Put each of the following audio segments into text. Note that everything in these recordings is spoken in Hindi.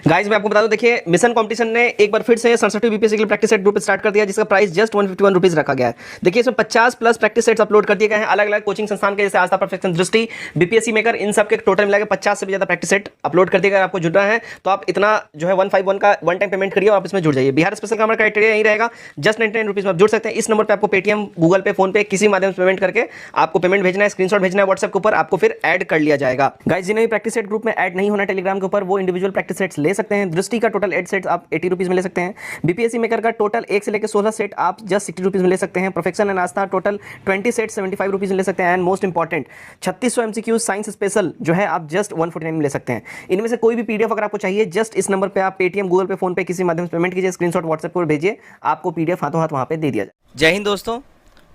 गाइस मैं आपको बता दूं, देखिए मिशन कंपटीशन ने एक बार फिर से 67 बीपीएससी के लिए प्रैक्टिस सेट ग्रुप स्टार्ट कर दिया, जिसका प्राइस जस्ट 151 रुपीज रखा गया है। देखिए इसमें 50 प्लस प्रैक्टिस सेट्स अपलोड कर दिए गए हैं अलग अलग कोचिंग संस्थान के, जैसे आस्था, परफेक्शन, दृष्टि, बीपीएससी मेकर, इन सब के टोटल मिलाकर 50 से भी ज्यादा प्रैक्टिस सेट अपलोड कर दिए गए। आपको जुड़ना है तो आप इतना जो है 151 का वन टाइम पेमेंट करिए और आप इसमें जुड़ जाइए। बिहार स्पेशल का हमारा क्राइटेरिया यही रहेगा, जस्ट 99 रुपीज में आप जुड़ सकते हैं। इस नंबर पर आपको पेटीएम, गूगल पे, फोन पे किसी माध्यम से पेमेंट करके आपको पेमेंट भेजना है, स्क्रीनशॉट भेजना है व्हाट्सएप के ऊपर, आपको फिर ऐड कर लिया जाएगा। गाइस जिन्हें भी प्रैक्टिस सेट ग्रुप में ऐड नहीं होना टेलीग्राम के ऊपर, वो इंडिविजुअल प्रैक्टिस सेट्स ले सकते हैं। दृष्टि का टोटल 8 सेट्स आप 80 रुपीज में ले सकते हैं। बीपीएससी मेकर का टोटल 1 से लेकर 16 सेट आप जस्ट 60 रुपीज में ले सकते हैं। Perfection and Aastha total 20 set 75 rupees में ले सकते हैं। And most important 3600 MCQ science special जो है आप जस्ट 149 में ले सकते हैं। इनमें से कोई भी पीडीएफ अगर आपको चाहिए, जस्ट इस नंबर पे आप पेटीएम, गूगल पे, फोन पे किसी माध्यम से पेमेंट कीजिए, स्क्रीनशॉट व्हाट्सएप पर भेजिए, आपको पीडीएफ हाथों हाथ वहां पे दे दिया जाए। जय हिंद दोस्तों,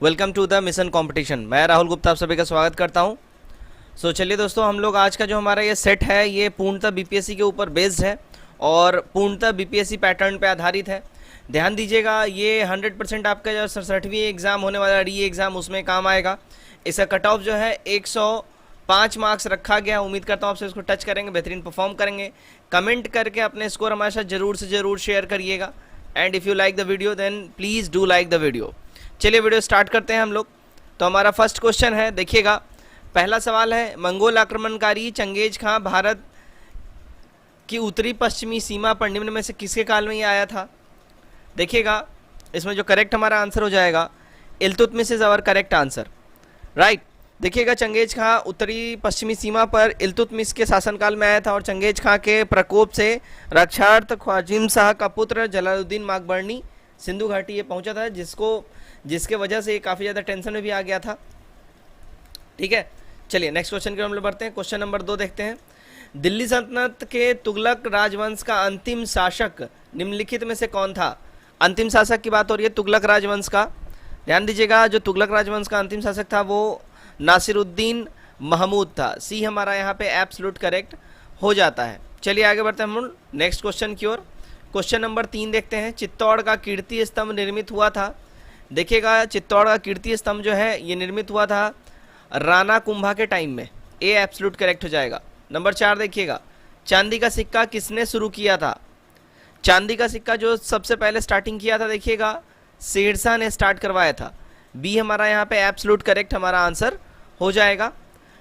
welcome to the mission competition. मैं राहुल गुप्ता आप सभी का स्वागत करता हूं। चलिए दोस्तों, हम लोग आज का जो हमारा ये सेट है ये पूर्णतः बीपीएससी के ऊपर बेस्ड है और पूर्णतः बीपीएससी पैटर्न पे आधारित है। ध्यान दीजिएगा, ये 100% आपका जो 67वीं एग्ज़ाम होने वाला री एग्ज़ाम उसमें काम आएगा। इसका कट ऑफ जो है 105 मार्क्स रखा गया। उम्मीद करता हूँ आपसे इसको टच करेंगे, बेहतरीन परफॉर्म करेंगे। कमेंट करके अपने स्कोर हमारे साथ ज़रूर से ज़रूर शेयर करिएगा। And if you like the video then please do like the video. चलिए वीडियो स्टार्ट करते हैं हम लोग। तो हमारा फर्स्ट क्वेश्चन है, देखिएगा पहला सवाल है, मंगोल आक्रमणकारी चंगेज खां भारत की उत्तरी पश्चिमी सीमा पर निम्न में से किसके काल में ये आया था? देखिएगा इसमें जो करेक्ट हमारा आंसर हो जाएगा, Iltutmish is our correct answer, right. देखिएगा चंगेज खां उत्तरी पश्चिमी सीमा पर इल्तुतमिश के शासनकाल में आया था और चंगेज खां के प्रकोप से रक्षार्थ ख्वाजिम शाह का पुत्र जलालुद्दीन माकबरनी सिंधु घाटी ये पहुंचा था, जिसके वजह से ये काफ़ी ज़्यादा टेंशन में भी आ गया था। ठीक है, चलिए नेक्स्ट क्वेश्चन की हम लोग बढ़ते हैं। क्वेश्चन नंबर 2 देखते हैं। दिल्ली सल्तनत के तुगलक राजवंश का अंतिम शासक निम्नलिखित में से कौन था? अंतिम शासक की बात हो रही है तुगलक राजवंश का। ध्यान दीजिएगा, जो तुगलक राजवंश का अंतिम शासक था वो नासिरुद्दीन महमूद था। सी हमारा यहाँ पे एब्सोल्यूट करेक्ट हो जाता है। चलिए आगे बढ़ते हैं हम नेक्स्ट क्वेश्चन की ओर। क्वेश्चन नंबर 3 देखते हैं। चित्तौड़ का कीर्ति स्तंभ निर्मित हुआ था। देखिएगा चित्तौड़ का कीर्ति स्तंभ जो है ये निर्मित हुआ था राणा कुंभा के टाइम में। ए एब्सोल्यूट करेक्ट हो जाएगा। नंबर 4 देखिएगा, चांदी का सिक्का किसने शुरू किया था? चांदी का सिक्का जो सबसे पहले स्टार्टिंग किया था, देखिएगा शेरशाह ने स्टार्ट करवाया था। बी हमारा यहाँ पे एब्सोल्यूट करेक्ट हमारा आंसर हो जाएगा।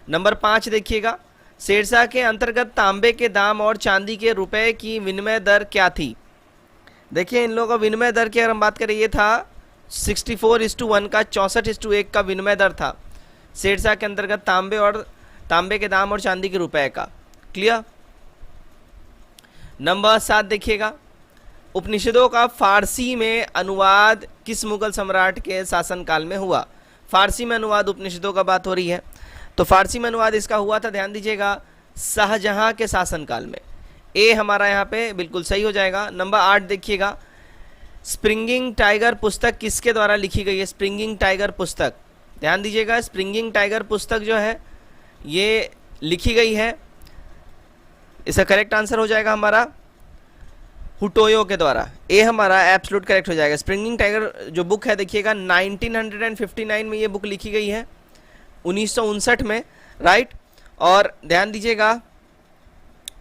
नंबर 5 देखिएगा, शेरशाह के अंतर्गत तांबे के दाम और चांदी के रुपए की विनिमय दर क्या थी? देखिए इन लोगों का विनिमय दर की अगर हम बात करें, ये था 64:1 का 64:1 का विनिमय दर था शेरशाह के अंतर्गत तांबे के दाम और चांदी के रुपए का। क्लियर। नंबर 7 देखिएगा, उपनिषदों का फारसी में अनुवाद किस मुगल सम्राट के शासनकाल में हुआ? फारसी में अनुवाद उपनिषदों का बात हो रही है, तो फारसी में अनुवाद इसका हुआ था, ध्यान दीजिएगा, शाहजहां के शासनकाल में। ए हमारा यहाँ पे बिल्कुल सही हो जाएगा। नंबर 8 देखिएगा, स्प्रिंगिंग टाइगर पुस्तक किसके द्वारा लिखी गई है? स्प्रिंगिंग टाइगर पुस्तक, ध्यान दीजिएगा, स्प्रिंगिंग टाइगर पुस्तक जो है ये लिखी गई है, इसका करेक्ट आंसर हो जाएगा हमारा हुटोयो के द्वारा। ए हमारा एब्सोल्यूट करेक्ट हो जाएगा। स्प्रिंगिंग टाइगर जो बुक है देखिएगा 1959 में ये बुक लिखी गई है, 1959 में, राइट। और ध्यान दीजिएगा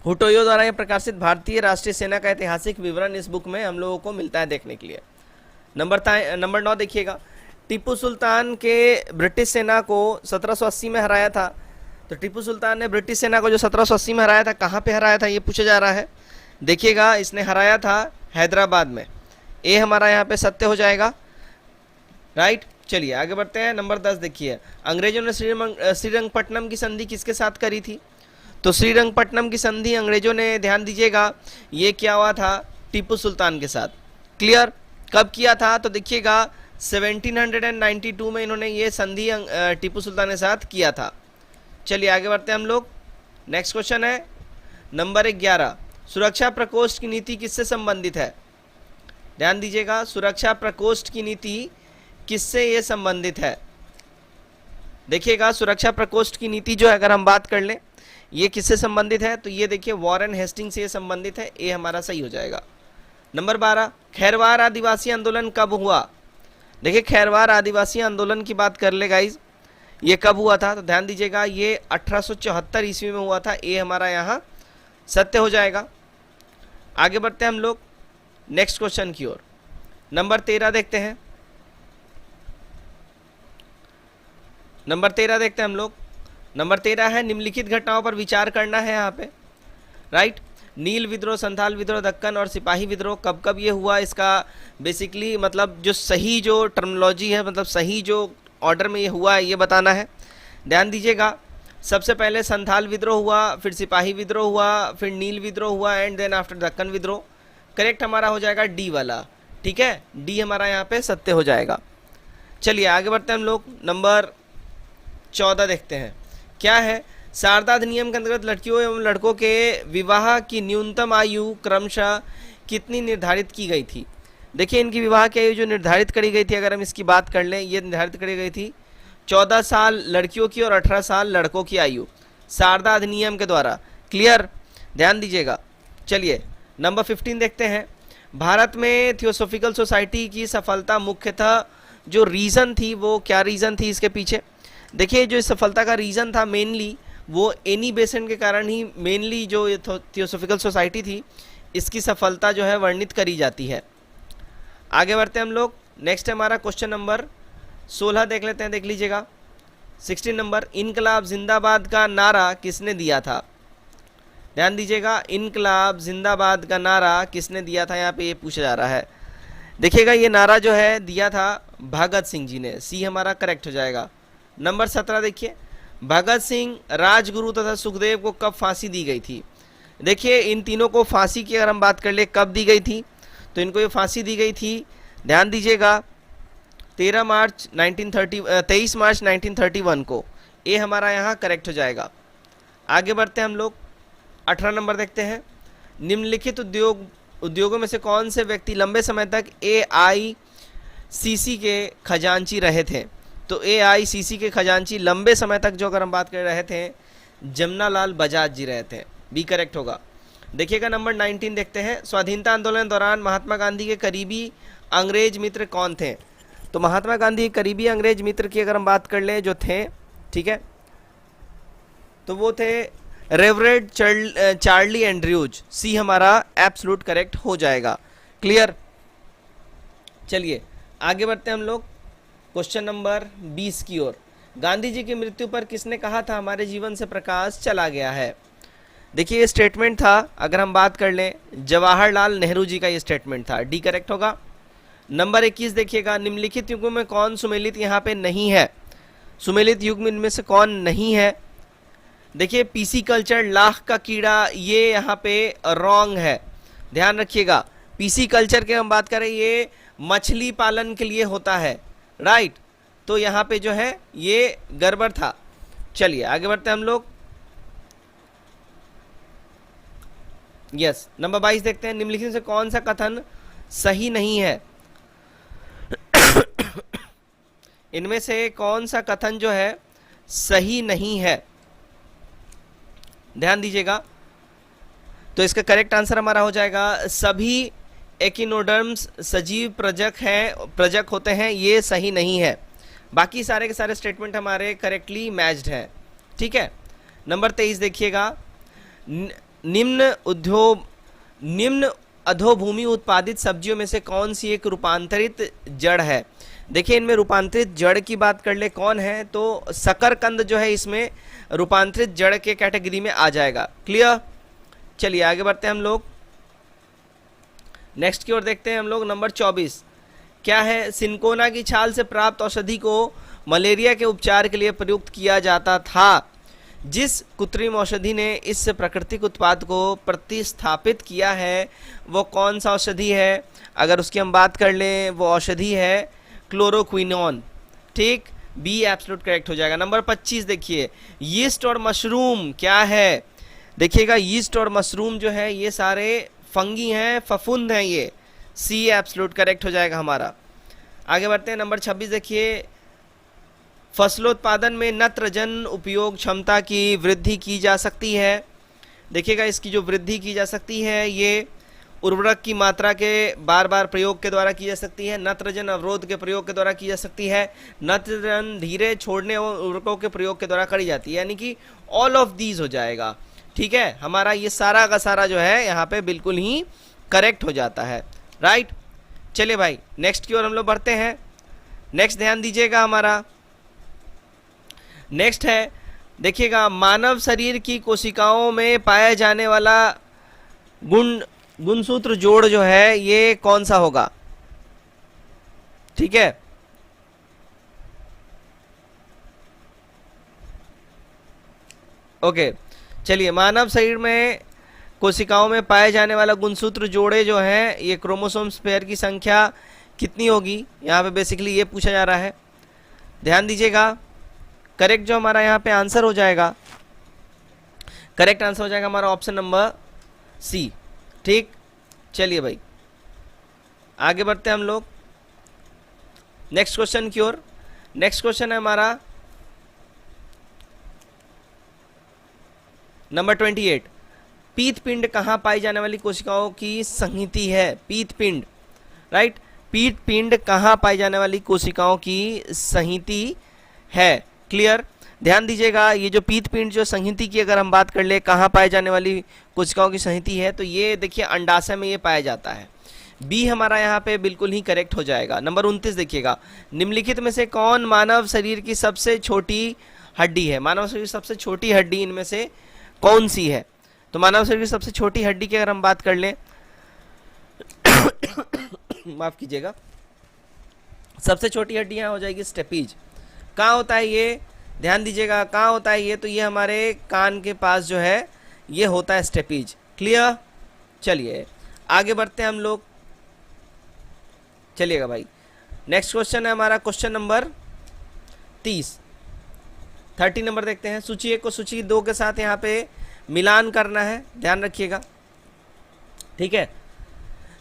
हुटोयो द्वारा ये प्रकाशित भारतीय राष्ट्रीय सेना का ऐतिहासिक विवरण इस बुक में हम लोगों को मिलता है देखने के लिए। नंबर 9 देखिएगा, टीपू सुल्तान के ब्रिटिश सेना को 1780 में हराया था। तो टीपू सुल्तान ने ब्रिटिश सेना को जो 1780 में हराया था, कहाँ पे हराया था ये पूछा जा रहा है। देखिएगा इसने हराया था हैदराबाद में। ए हमारा यहाँ पे सत्य हो जाएगा, राइट। चलिए आगे बढ़ते हैं। नंबर 10 देखिए, अंग्रेजों ने श्रीरंगपट्टनम की संधि किसके साथ करी थी? तो श्रीरंगपट्टनम की संधि अंग्रेजों ने, ध्यान दीजिएगा, ये क्या हुआ था? टीपू सुल्तान के साथ। क्लियर। कब किया था? तो देखिएगा 1792 में इन्होंने ये संधि टीपू सुल्तान के साथ किया था। चलिए आगे बढ़ते हैं हम लोग। नेक्स्ट क्वेश्चन है नंबर 11, सुरक्षा प्रकोष्ठ की नीति किससे संबंधित है? ध्यान दीजिएगा, सुरक्षा प्रकोष्ठ की नीति किससे ये संबंधित है? देखिएगा सुरक्षा प्रकोष्ठ की नीति जो है अगर हम बात कर लें, ये किससे संबंधित है? तो ये देखिए वॉरेन हेस्टिंग से ये संबंधित है। ये हमारा सही हो जाएगा। नंबर 12, खैरवार आदिवासी आंदोलन कब हुआ? देखिए खैरवार आदिवासी आंदोलन की बात कर ले गाइज, ये कब हुआ था? तो ध्यान दीजिएगा ये 1874 ईस्वी में हुआ था। ये हमारा यहाँ सत्य हो जाएगा। आगे बढ़ते हैं हम लोग नेक्स्ट क्वेश्चन की ओर। नंबर 13 देखते हैं। नंबर 13 देखते हैं हम लोग। नंबर 13 है निम्नलिखित घटनाओं पर विचार करना है यहाँ पे, राइट। नील विद्रोह, संथाल विद्रोह, दक्कन और सिपाही विद्रोह कब कब ये हुआ, इसका बेसिकली मतलब जो सही जो टर्मिनोलॉजी है, मतलब सही जो ऑर्डर में ये हुआ है, ये बताना है। ध्यान दीजिएगा, सबसे पहले संथाल विद्रोह हुआ, फिर सिपाही विद्रोह हुआ, फिर नील विद्रोह हुआ एंड देन आफ्टर दक्कन विद्रोह। करेक्ट हमारा हो जाएगा डी वाला, ठीक है, डी हमारा यहाँ पे सत्य हो जाएगा। चलिए आगे बढ़ते हैं हम लोग। नंबर 14 देखते हैं क्या है। शारदा अधिनियम के अंतर्गत लड़कियों एवं लड़कों के विवाह की न्यूनतम आयु क्रमशः कितनी निर्धारित की गई थी। देखिए इनकी विवाह की आयु जो निर्धारित करी गई थी, अगर हम इसकी बात कर लें, ये निर्धारित करी गई थी 14 साल लड़कियों की और 18 साल लड़कों की आयु, शारदा अधिनियम के द्वारा। क्लियर, ध्यान दीजिएगा। चलिए नंबर 15 देखते हैं। भारत में थियोसॉफिकल सोसाइटी की सफलता मुख्यतः जो रीज़न थी, वो क्या रीज़न थी इसके पीछे। देखिए जो इस सफलता का रीज़न था मेनली वो एनी बेसेंट के कारण ही मेनली जो थियोसॉफिकल सोसाइटी थी इसकी सफलता जो है वर्णित करी जाती है। आगे बढ़ते हैं हम लोग। नेक्स्ट है हमारा क्वेश्चन नंबर 16 देख लेते हैं, देख लीजिएगा। 16 नंबर, इनकलाब जिंदाबाद का नारा किसने दिया था। ध्यान दीजिएगा, इनकलाब जिंदाबाद का नारा किसने दिया था, यहाँ पे ये पूछा जा रहा है। देखिएगा ये नारा जो है दिया था भगत सिंह जी ने, सी हमारा करेक्ट हो जाएगा। नंबर 17 देखिए, भगत सिंह, राजगुरु तथा सुखदेव को कब फांसी दी गई थी। देखिए इन तीनों को फांसी की अगर हम बात कर ले कब दी गई थी, तो इनको ये फांसी दी गई थी, ध्यान दीजिएगा 23 मार्च 1931 को। ये हमारा यहाँ करेक्ट हो जाएगा। आगे बढ़ते हैं हम लोग। 18 नंबर देखते हैं। निम्नलिखित उद्योगों में से कौन से व्यक्ति लंबे समय तक AICC के खजांची रहे थे। तो AICC के खजांची लंबे समय तक जो अगर हम बात कर रहे थे जमनालाल बजाज जी रहे थे, बी करेक्ट होगा। देखिएगा नंबर 19 देखते हैं। स्वाधीनता आंदोलन के दौरान महात्मा गांधी के करीबी अंग्रेज मित्र कौन थे। तो महात्मा गांधी के करीबी अंग्रेज मित्र की अगर हम बात कर लें जो थे, ठीक है, तो वो थे रेवरेंड चार्ली एंड्रयूज, सी हमारा एब्सोल्यूट करेक्ट हो जाएगा। क्लियर, चलिए आगे बढ़ते हैं हम लोग क्वेश्चन नंबर 20 की ओर। गांधी जी की मृत्यु पर किसने कहा था हमारे जीवन से प्रकाश चला गया है। देखिए ये स्टेटमेंट था, अगर हम बात कर लें जवाहरलाल नेहरू जी का ये स्टेटमेंट था, डी करेक्ट होगा। नंबर 21 देखिएगा, निम्नलिखित युगों में कौन सुमेलित यहाँ पे नहीं है। सुमेलित युग में इनमें से कौन नहीं है। देखिए पीसी कल्चर, लाख का कीड़ा, ये यहाँ पे रॉन्ग है, ध्यान रखिएगा। पीसी कल्चर के हम बात करें ये मछली पालन के लिए होता है, राइट, तो यहाँ पे जो है ये गड़बड़ था। चलिए आगे बढ़ते हैं हम लोग। यस, नंबर 22 देखते हैं। निम्नलिखित से कौन सा कथन सही नहीं है। इनमें से कौन सा कथन जो है सही नहीं है, ध्यान दीजिएगा। तो इसका करेक्ट आंसर हमारा हो जाएगा सभी एकिनोडर्म्स सजीव प्रजक होते हैं, ये सही नहीं है। बाकी सारे के सारे स्टेटमेंट हमारे करेक्टली मैच्ड हैं, ठीक है। नंबर 23 देखिएगा, निम्न अधोभूमि उत्पादित सब्जियों में से कौन सी एक रूपांतरित जड़ है। देखिए इनमें रूपांतरित जड़ की बात कर ले कौन है, तो शकरकंद जो है इसमें रूपांतरित जड़ के कैटेगरी में आ जाएगा। क्लियर, चलिए आगे बढ़ते हैं हम लोग नेक्स्ट की ओर देखते हैं हम लोग। नंबर 24 क्या है। सिनकोना की छाल से प्राप्त औषधि को मलेरिया के उपचार के लिए प्रयुक्त किया जाता था। जिस कृत्रिम औषधि ने इस प्राकृतिक उत्पाद को प्रतिस्थापित किया है वो कौन सा औषधि है। अगर उसकी हम बात कर लें वो औषधि है क्लोरोक्विनोन, ठीक, बी एब्सोल्यूट करेक्ट हो जाएगा। नंबर 25 देखिए, यीस्ट और मशरूम क्या है। देखिएगा यीस्ट और मशरूम जो है ये सारे फंगी हैं, फफूंद हैं, ये सी एब्सोल्यूट करेक्ट हो जाएगा हमारा। आगे बढ़ते हैं। नंबर 26 देखिए, फसलोत्पादन में नत्रजन उपयोग क्षमता की वृद्धि की जा सकती है। देखिएगा इसकी जो वृद्धि की जा सकती है ये उर्वरक की मात्रा के बार बार प्रयोग के द्वारा की जा सकती है, नत्रजन अवरोध के प्रयोग के द्वारा की जा सकती है, नत्रजन धीरे छोड़ने और उर्वरकों के प्रयोग के द्वारा करी जाती है, यानी कि ऑल ऑफ दीज हो जाएगा, ठीक है, हमारा ये सारा का सारा जो है यहाँ पे बिल्कुल ही करेक्ट हो जाता है, राइट। चलिए भाई नेक्स्ट की ओर हम लोग बढ़ते हैं। नेक्स्ट ध्यान दीजिएगा, हमारा नेक्स्ट है, देखिएगा, मानव शरीर की कोशिकाओं में पाया जाने वाला गुणसूत्र जोड़ जो है ये कौन सा होगा, ठीक है। ओके, चलिए, मानव शरीर में कोशिकाओं में पाए जाने वाला गुणसूत्र जोड़े जो हैं ये क्रोमोसोम्स पेयर की संख्या कितनी होगी, यहाँ पे बेसिकली ये पूछा जा रहा है। ध्यान दीजिएगा, करेक्ट जो हमारा यहाँ पे आंसर हो जाएगा, करेक्ट आंसर हो जाएगा हमारा ऑप्शन नंबर सी, ठीक। चलिए भाई आगे बढ़ते हैं हम लोग नेक्स्ट क्वेश्चन की ओर। नेक्स्ट क्वेश्चन है हमारा नंबर 28। पीत पिंड कहाँ पाई जाने वाली कोशिकाओं की संहति है, पीत पिंड, राइट। पीत पिंड कहाँ पाई जाने वाली कोशिकाओं की संहति है, क्लियर। ध्यान दीजिएगा, ये जो पीत पिंड जो संहति की अगर हम बात कर ले, कहाँ पाए जाने वाली कोशिकाओं की संहति है, तो ये देखिए अंडाशय में ये पाया जाता है। बी हमारा यहाँ पे बिल्कुल ही करेक्ट हो जाएगा। नंबर 29 देखिएगा, निम्नलिखित में से कौन मानव शरीर की सबसे छोटी हड्डी है, मानव शरीर की सबसे छोटी हड्डी इनमें से कौन सी है। तो मानव शरीर की सबसे छोटी हड्डी की अगर हम बात कर लें माफ कीजिएगा, सबसे छोटी हड्डी यहाँ हो जाएगी स्टेपीज। कहाँ होता है ये, ध्यान दीजिएगा, कहाँ होता है ये, तो ये हमारे कान के पास जो है ये होता है स्टेपीज, क्लियर। चलिए आगे बढ़ते हैं हम लोग, चलिएगा भाई। नेक्स्ट क्वेश्चन है हमारा क्वेश्चन नंबर 30 नंबर देखते हैं। सूची 1 को सूची 2 के साथ यहाँ पे मिलान करना है, ध्यान रखिएगा, ठीक है।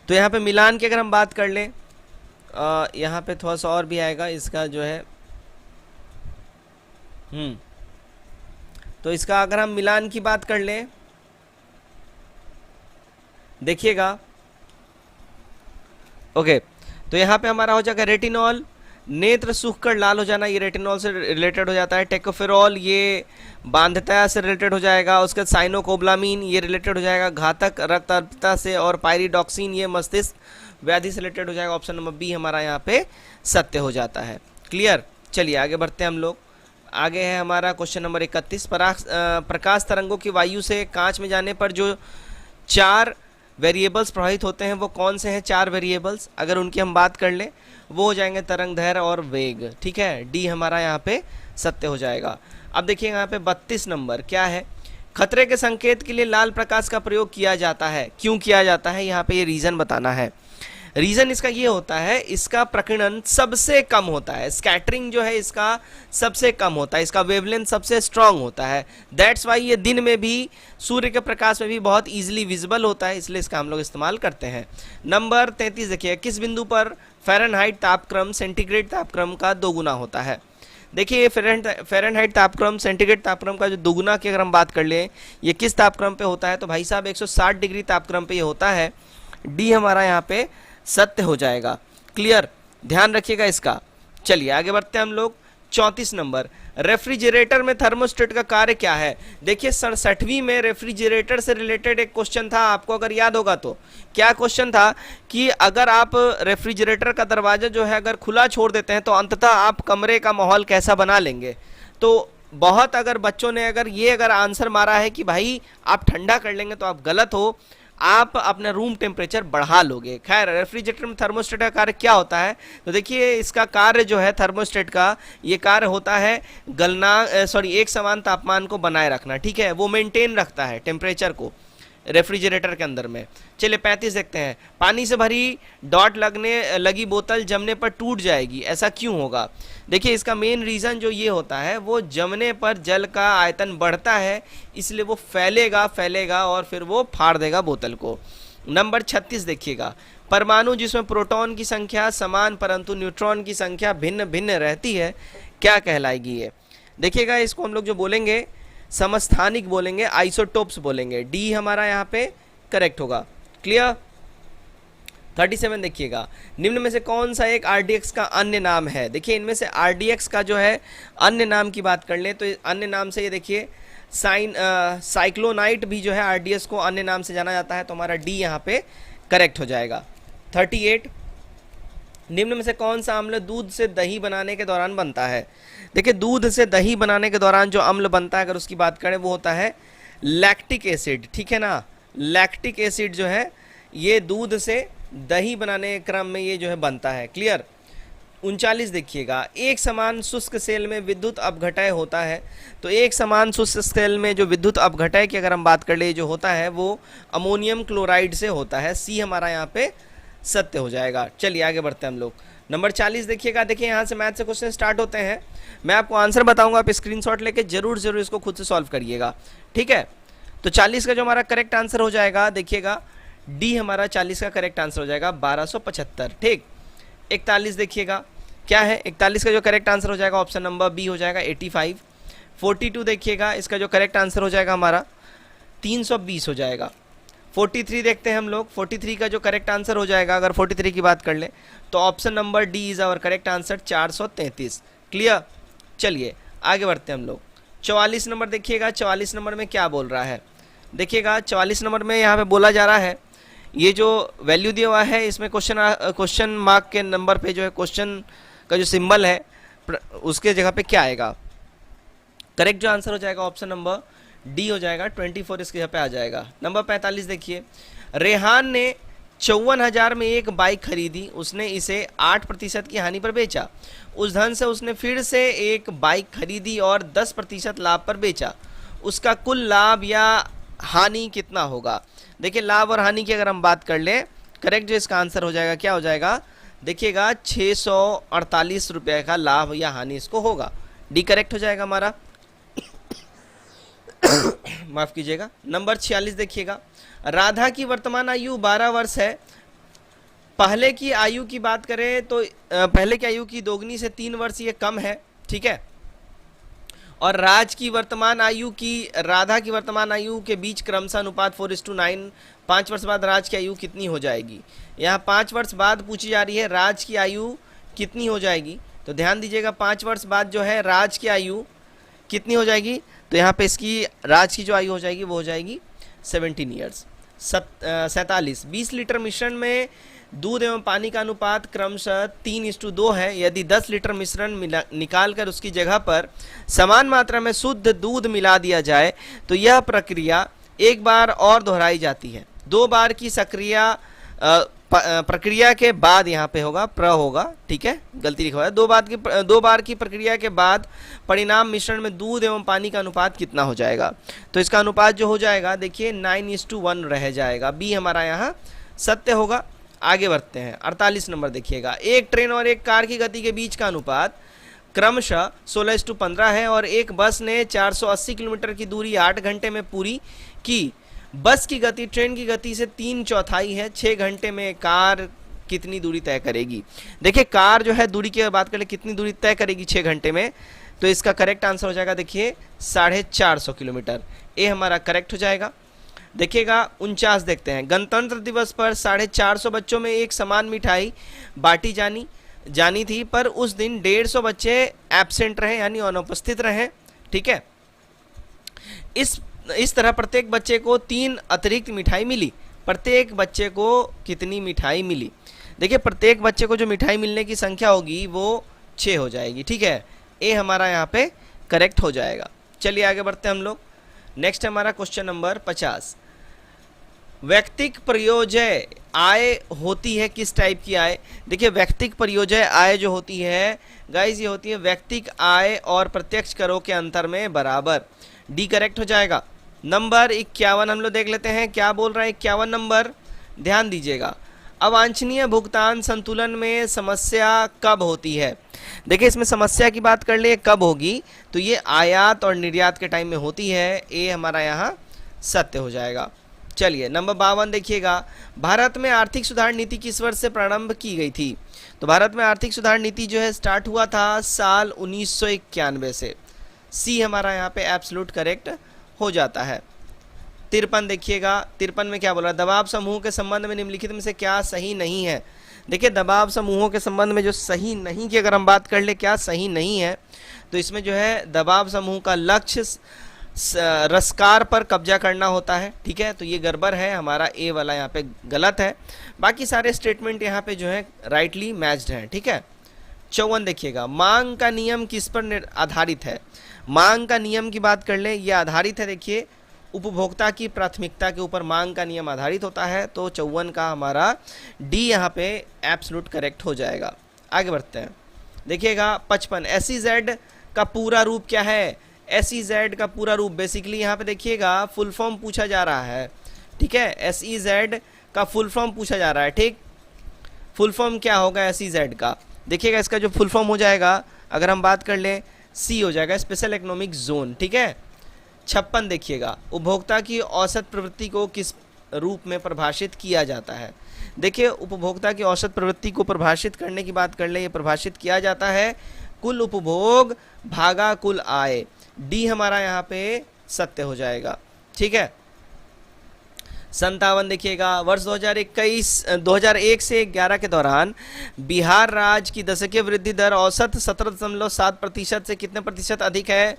तो यहाँ पे मिलान की अगर हम बात कर लें, यहाँ पे थोड़ा सा और भी आएगा इसका जो है, तो इसका अगर हम मिलान की बात कर लें, देखिएगा, ओके, तो यहाँ पे हमारा हो जाएगा रेटिनॉल, नेत्र सूखकर लाल हो जाना, ये रेटिनॉल से रिलेटेड हो जाता है। टेकोफेरॉल ये बांधता से रिलेटेड हो जाएगा। उसके बाद साइनोकोब्लामीन ये रिलेटेड हो जाएगा घातक रक्त अल्पता से, और पायरिडॉक्सिन ये मस्तिष्क व्याधि से रिलेटेड हो जाएगा। ऑप्शन नंबर बी हमारा यहाँ पे सत्य हो जाता है, क्लियर। चलिए आगे बढ़ते हैं हम लोग। आगे है हमारा क्वेश्चन नंबर 31। प्रकाश तरंगों की वायु से कांच में जाने पर जो 4 वेरिएबल्स प्रभावित होते हैं वो कौन से हैं 4 वेरिएबल्स, अगर उनकी हम बात कर लें वो हो जाएंगे तरंग दैर्घ्य और वेग, ठीक है। डी हमारा यहाँ पे सत्य हो जाएगा। अब देखिए यहाँ पे 32 नंबर क्या है, खतरे के संकेत के लिए लाल प्रकाश का प्रयोग किया जाता है, क्यों किया जाता है, यहाँ पे ये रीज़न बताना है। रीज़न इसका ये होता है, इसका प्रकीर्णन सबसे कम होता है, स्कैटरिंग जो है इसका सबसे कम होता है, इसका वेवलेंथ सबसे स्ट्रांग होता है। दैट्स वाई ये दिन में भी, सूर्य के प्रकाश में भी बहुत इजीली विजिबल होता है, इसलिए इसका हम लोग इस्तेमाल करते हैं। नंबर 33 देखिए, किस बिंदु पर फ़ारेनहाइट तापक्रम सेंटीग्रेड तापक्रम का 2 गुना होता है। देखिए फ़ारेनहाइट तापक्रम सेंटीग्रेड तापक्रम का जो 2 गुना की अगर हम बात कर लें, ये किस तापक्रम पे होता है, तो भाई साहब 160 डिग्री तापक्रम पे ये होता है। डी हमारा यहाँ पे सत्य हो जाएगा, क्लियर, ध्यान रखिएगा इसका। चलिए आगे बढ़ते हैं हम लोग। 34 नंबर, रेफ्रिजरेटर में थर्मोस्टेट का कार्य क्या है। देखिए 67वीं में रेफ्रिजरेटर से रिलेटेड एक क्वेश्चन था, आपको अगर याद होगा तो क्या क्वेश्चन था कि अगर आप रेफ्रिजरेटर का दरवाजा जो है अगर खुला छोड़ देते हैं तो अंततः आप कमरे का माहौल कैसा बना लेंगे। तो बहुत अगर बच्चों ने अगर आंसर मारा है कि भाई आप ठंडा कर लेंगे, तो आप गलत हो, आप अपना रूम टेम्परेचर बढ़ा लोगे। खैर रेफ्रिजरेटर में थर्मोस्टेट का कार्य क्या होता है, तो देखिए इसका कार्य जो है थर्मोस्टेट का, ये कार्य होता है एक समान तापमान को बनाए रखना, ठीक है, वो मेंटेन रखता है टेम्परेचर को रेफ्रिजरेटर के अंदर में। चलिए 35 देखते हैं, पानी से भरी डॉट लगी बोतल जमने पर टूट जाएगी, ऐसा क्यों होगा। देखिए इसका मेन रीज़न जो ये होता है, वो जमने पर जल का आयतन बढ़ता है, इसलिए वो फैलेगा और फिर वो फाड़ देगा बोतल को। नंबर 36 देखिएगा, परमाणु जिसमें प्रोटॉन की संख्या समान परंतु न्यूट्रॉन की संख्या भिन्न भिन्न रहती है, क्या कहलाएगी ये। देखिएगा इसको हम लोग जो बोलेंगे समस्थानिक बोलेंगे, आइसोटोप्स बोलेंगे। डी हमारा यहाँ पे करेक्ट होगा, क्लियर। 37 देखिएगा, निम्न में से कौन सा एक RDX का अन्य नाम है। देखिए इनमें से RDX का जो है अन्य नाम की बात कर लें तो अन्य नाम से ये देखिए साइक्लोनाइट भी जो है आरडीएस को अन्य नाम से जाना जाता है, तो हमारा डी यहाँ पे करेक्ट हो जाएगा। 38, निम्न में से कौन सा अम्ल दूध से दही बनाने के दौरान बनता है? देखिए दूध से दही बनाने के दौरान जो अम्ल बनता है अगर उसकी बात करें वो होता है लैक्टिक एसिड, ठीक है ना। लैक्टिक एसिड जो है ये दूध से दही बनाने के क्रम में ये जो है बनता है। क्लियर। 39 देखिएगा, एक समान शुष्क सेल में विद्युत अपघटय होता है, तो एक समान शुष्क सेल में जो विद्युत अपघटय की अगर हम बात कर ले जो होता है वो अमोनियम क्लोराइड से होता है। सी हमारा यहाँ पे सत्य हो जाएगा। चलिए आगे बढ़ते हैं हम लोग। नंबर 40 देखिएगा, देखिए यहाँ से मैथ से क्वेश्चन स्टार्ट होते हैं। मैं आपको आंसर बताऊंगा, आप स्क्रीनशॉट लेके जरूर इसको खुद से सॉल्व करिएगा, ठीक है। तो 40 का जो हमारा करेक्ट आंसर हो जाएगा, देखिएगा डी हमारा 40 का करेक्ट आंसर हो जाएगा 1275, ठीक। 41 देखिएगा क्या है, 41 का जो करेक्ट आंसर हो जाएगा ऑप्शन नंबर बी हो जाएगा 85। 42 देखिएगा, इसका जो करेक्ट आंसर हो जाएगा हमारा 320 हो जाएगा। 43 देखते हैं हम लोग, 43 का जो करेक्ट आंसर हो जाएगा अगर 43 की बात कर लें तो option number D is our correct answer 433। Clear. चलिए आगे बढ़ते हैं हम लोग। 44 नंबर देखिएगा, 44 नंबर में क्या बोल रहा है, देखिएगा 44 नंबर में यहाँ पे बोला जा रहा है ये जो वैल्यू दिया हुआ है इसमें क्वेश्चन मार्क के नंबर पे जो है क्वेश्चन का जो सिंबल है उसके जगह पे क्या आएगा। करेक्ट जो आंसर हो जाएगा ऑप्शन नंबर डी हो जाएगा 24 इसके यहाँ पे आ जाएगा। नंबर 45 देखिए, रेहान ने 54,000 में एक बाइक खरीदी, उसने इसे 8% की हानि पर बेचा। उस धन से उसने फिर से एक बाइक खरीदी और 10% लाभ पर बेचा। उसका कुल लाभ या हानि कितना होगा? देखिए लाभ और हानि की अगर हम बात कर लें, करेक्ट जो इसका आंसर हो जाएगा क्या हो जाएगा, देखिएगा 648 रुपये का लाभ या हानि इसको होगा। डी करेक्ट हो जाएगा हमारा। माफ कीजिएगा। नंबर 46 देखिएगा, राधा की वर्तमान आयु 12 वर्ष है। पहले की आयु की बात करें तो पहले की आयु की दोगुनी से 3 वर्ष ये कम है, ठीक है। और राधा की वर्तमान आयु के बीच क्रमशः अनुपात 4:9। 5 वर्ष बाद राज की आयु कितनी हो जाएगी? यहाँ 5 वर्ष बाद पूछी जा रही है राज की आयु कितनी हो जाएगी, तो ध्यान दीजिएगा 5 वर्ष बाद जो है राज की आयु कितनी हो जाएगी, तो यहाँ पे इसकी राज की जो आयु हो जाएगी वो हो जाएगी 17 ईयर्स। 47, 20 लीटर मिश्रण में दूध एवं पानी का अनुपात क्रमशः 3:2 है। यदि 10 लीटर मिश्रण निकाल कर उसकी जगह पर समान मात्रा में शुद्ध दूध मिला दिया जाए तो यह प्रक्रिया एक बार और दोहराई जाती है। 2 बार की प्रक्रिया के बाद यहाँ पे होगा होगा, ठीक है, गलती लिखा हुआ है। 2 बार की प्रक्रिया के बाद परिणाम मिश्रण में दूध एवं पानी का अनुपात कितना हो जाएगा? तो इसका अनुपात जो हो जाएगा देखिए 9:1 रह जाएगा। बी हमारा यहाँ सत्य होगा। आगे बढ़ते हैं। 48 नंबर देखिएगा, एक ट्रेन और एक कार की गति के बीच का अनुपात क्रमशः 16:15 है और एक बस ने 480 किलोमीटर की दूरी 8 घंटे में पूरी की। बस की गति ट्रेन की गति से 3/4 है। 6 घंटे में कार कितनी दूरी तय करेगी? देखिए कार जो है दूरी की बात करें कितनी दूरी तय करेगी 6 घंटे में, तो इसका करेक्ट आंसर हो जाएगा देखिए 450 किलोमीटर। ए हमारा करेक्ट हो जाएगा। देखिएगा 49 देखते हैं, गणतंत्र दिवस पर 450 बच्चों में एक समान मिठाई बांटी जानी थी, पर उस दिन 150 बच्चे एब्सेंट रहे यानी अनुपस्थित रहे, ठीक है। इस तरह प्रत्येक बच्चे को 3 अतिरिक्त मिठाई मिली। प्रत्येक बच्चे को कितनी मिठाई मिली? देखिए प्रत्येक बच्चे को जो मिठाई मिलने की संख्या होगी वो 6 हो जाएगी, ठीक है। ए हमारा यहाँ पे करेक्ट हो जाएगा। चलिए आगे बढ़ते हैं हम लोग। नेक्स्ट हमारा क्वेश्चन नंबर 50। व्यक्तिक प्रयोज्य आय होती है किस टाइप की आय? देखिए व्यक्तिक प्रयोज्य आय जो होती है गाइस ये होती है व्यक्तिक आय और प्रत्यक्ष करों के अंतर में बराबर। डी करेक्ट हो जाएगा। नंबर 51 हम लोग देख लेते हैं क्या बोल रहा है। 51 नंबर ध्यान दीजिएगा, अवांछनीय भुगतान संतुलन में समस्या कब होती है? देखिए इसमें समस्या की बात कर ले कब होगी, तो ये आयात और निर्यात के टाइम में होती है। ए हमारा यहाँ सत्य हो जाएगा। चलिए नंबर 52 देखिएगा, भारत में आर्थिक सुधार नीति किस वर्ष से प्रारंभ की गई थी? तो भारत में आर्थिक सुधार नीति जो है स्टार्ट हुआ था साल 1991 से। सी हमारा यहाँ पे एब्सोल्यूट करेक्ट हो जाता है। 53 देखिएगा, 53 में क्या बोल रहा है, दबाव समूह के संबंध में निम्नलिखित में से क्या सही नहीं है? देखिए दबाव समूहों के संबंध में जो सही नहीं की अगर हम बात कर ले क्या सही नहीं है, तो इसमें जो है दबाव समूह का लक्ष्य रसकार पर कब्जा करना होता है, ठीक है। तो ये गड़बड़ है, हमारा ए वाला यहाँ पे गलत है। बाकी सारे स्टेटमेंट यहाँ पे जो है राइटली मैच्ड हैं, ठीक है। 54 देखिएगा, मांग का नियम किस पर आधारित है। मांग का नियम की बात कर लें, ये आधारित है देखिए उपभोक्ता की प्राथमिकता के ऊपर मांग का नियम आधारित होता है। तो 54 का हमारा डी यहाँ पे एब्सोल्यूट करेक्ट हो जाएगा। आगे बढ़ते हैं, देखिएगा 55, SEZ का पूरा रूप क्या है। SEZ का पूरा रूप बेसिकली यहाँ पे देखिएगा फुल फॉर्म पूछा जा रहा है, ठीक है। SEZ का फुल फॉर्म पूछा जा रहा है, ठीक। फुल फॉर्म क्या होगा SEZ का, देखिएगा इसका जो फुल फॉर्म हो जाएगा अगर हम बात कर लें सी हो जाएगा, स्पेशल इकोनॉमिक जोन, ठीक है। 56 देखिएगा, उपभोक्ता की औसत प्रवृत्ति को किस रूप में परिभाषित किया जाता है। देखिए उपभोक्ता की औसत प्रवृत्ति को परिभाषित करने की बात कर ले, ये परिभाषित किया जाता है कुल उपभोग भागा कुल आय। डी हमारा यहाँ पे सत्य हो जाएगा, ठीक है। 57 देखिएगा, वर्ष 2001 से 11 के दौरान बिहार राज्य की दशकीय वृद्धि दर औसत 17.7% से कितने प्रतिशत अधिक है।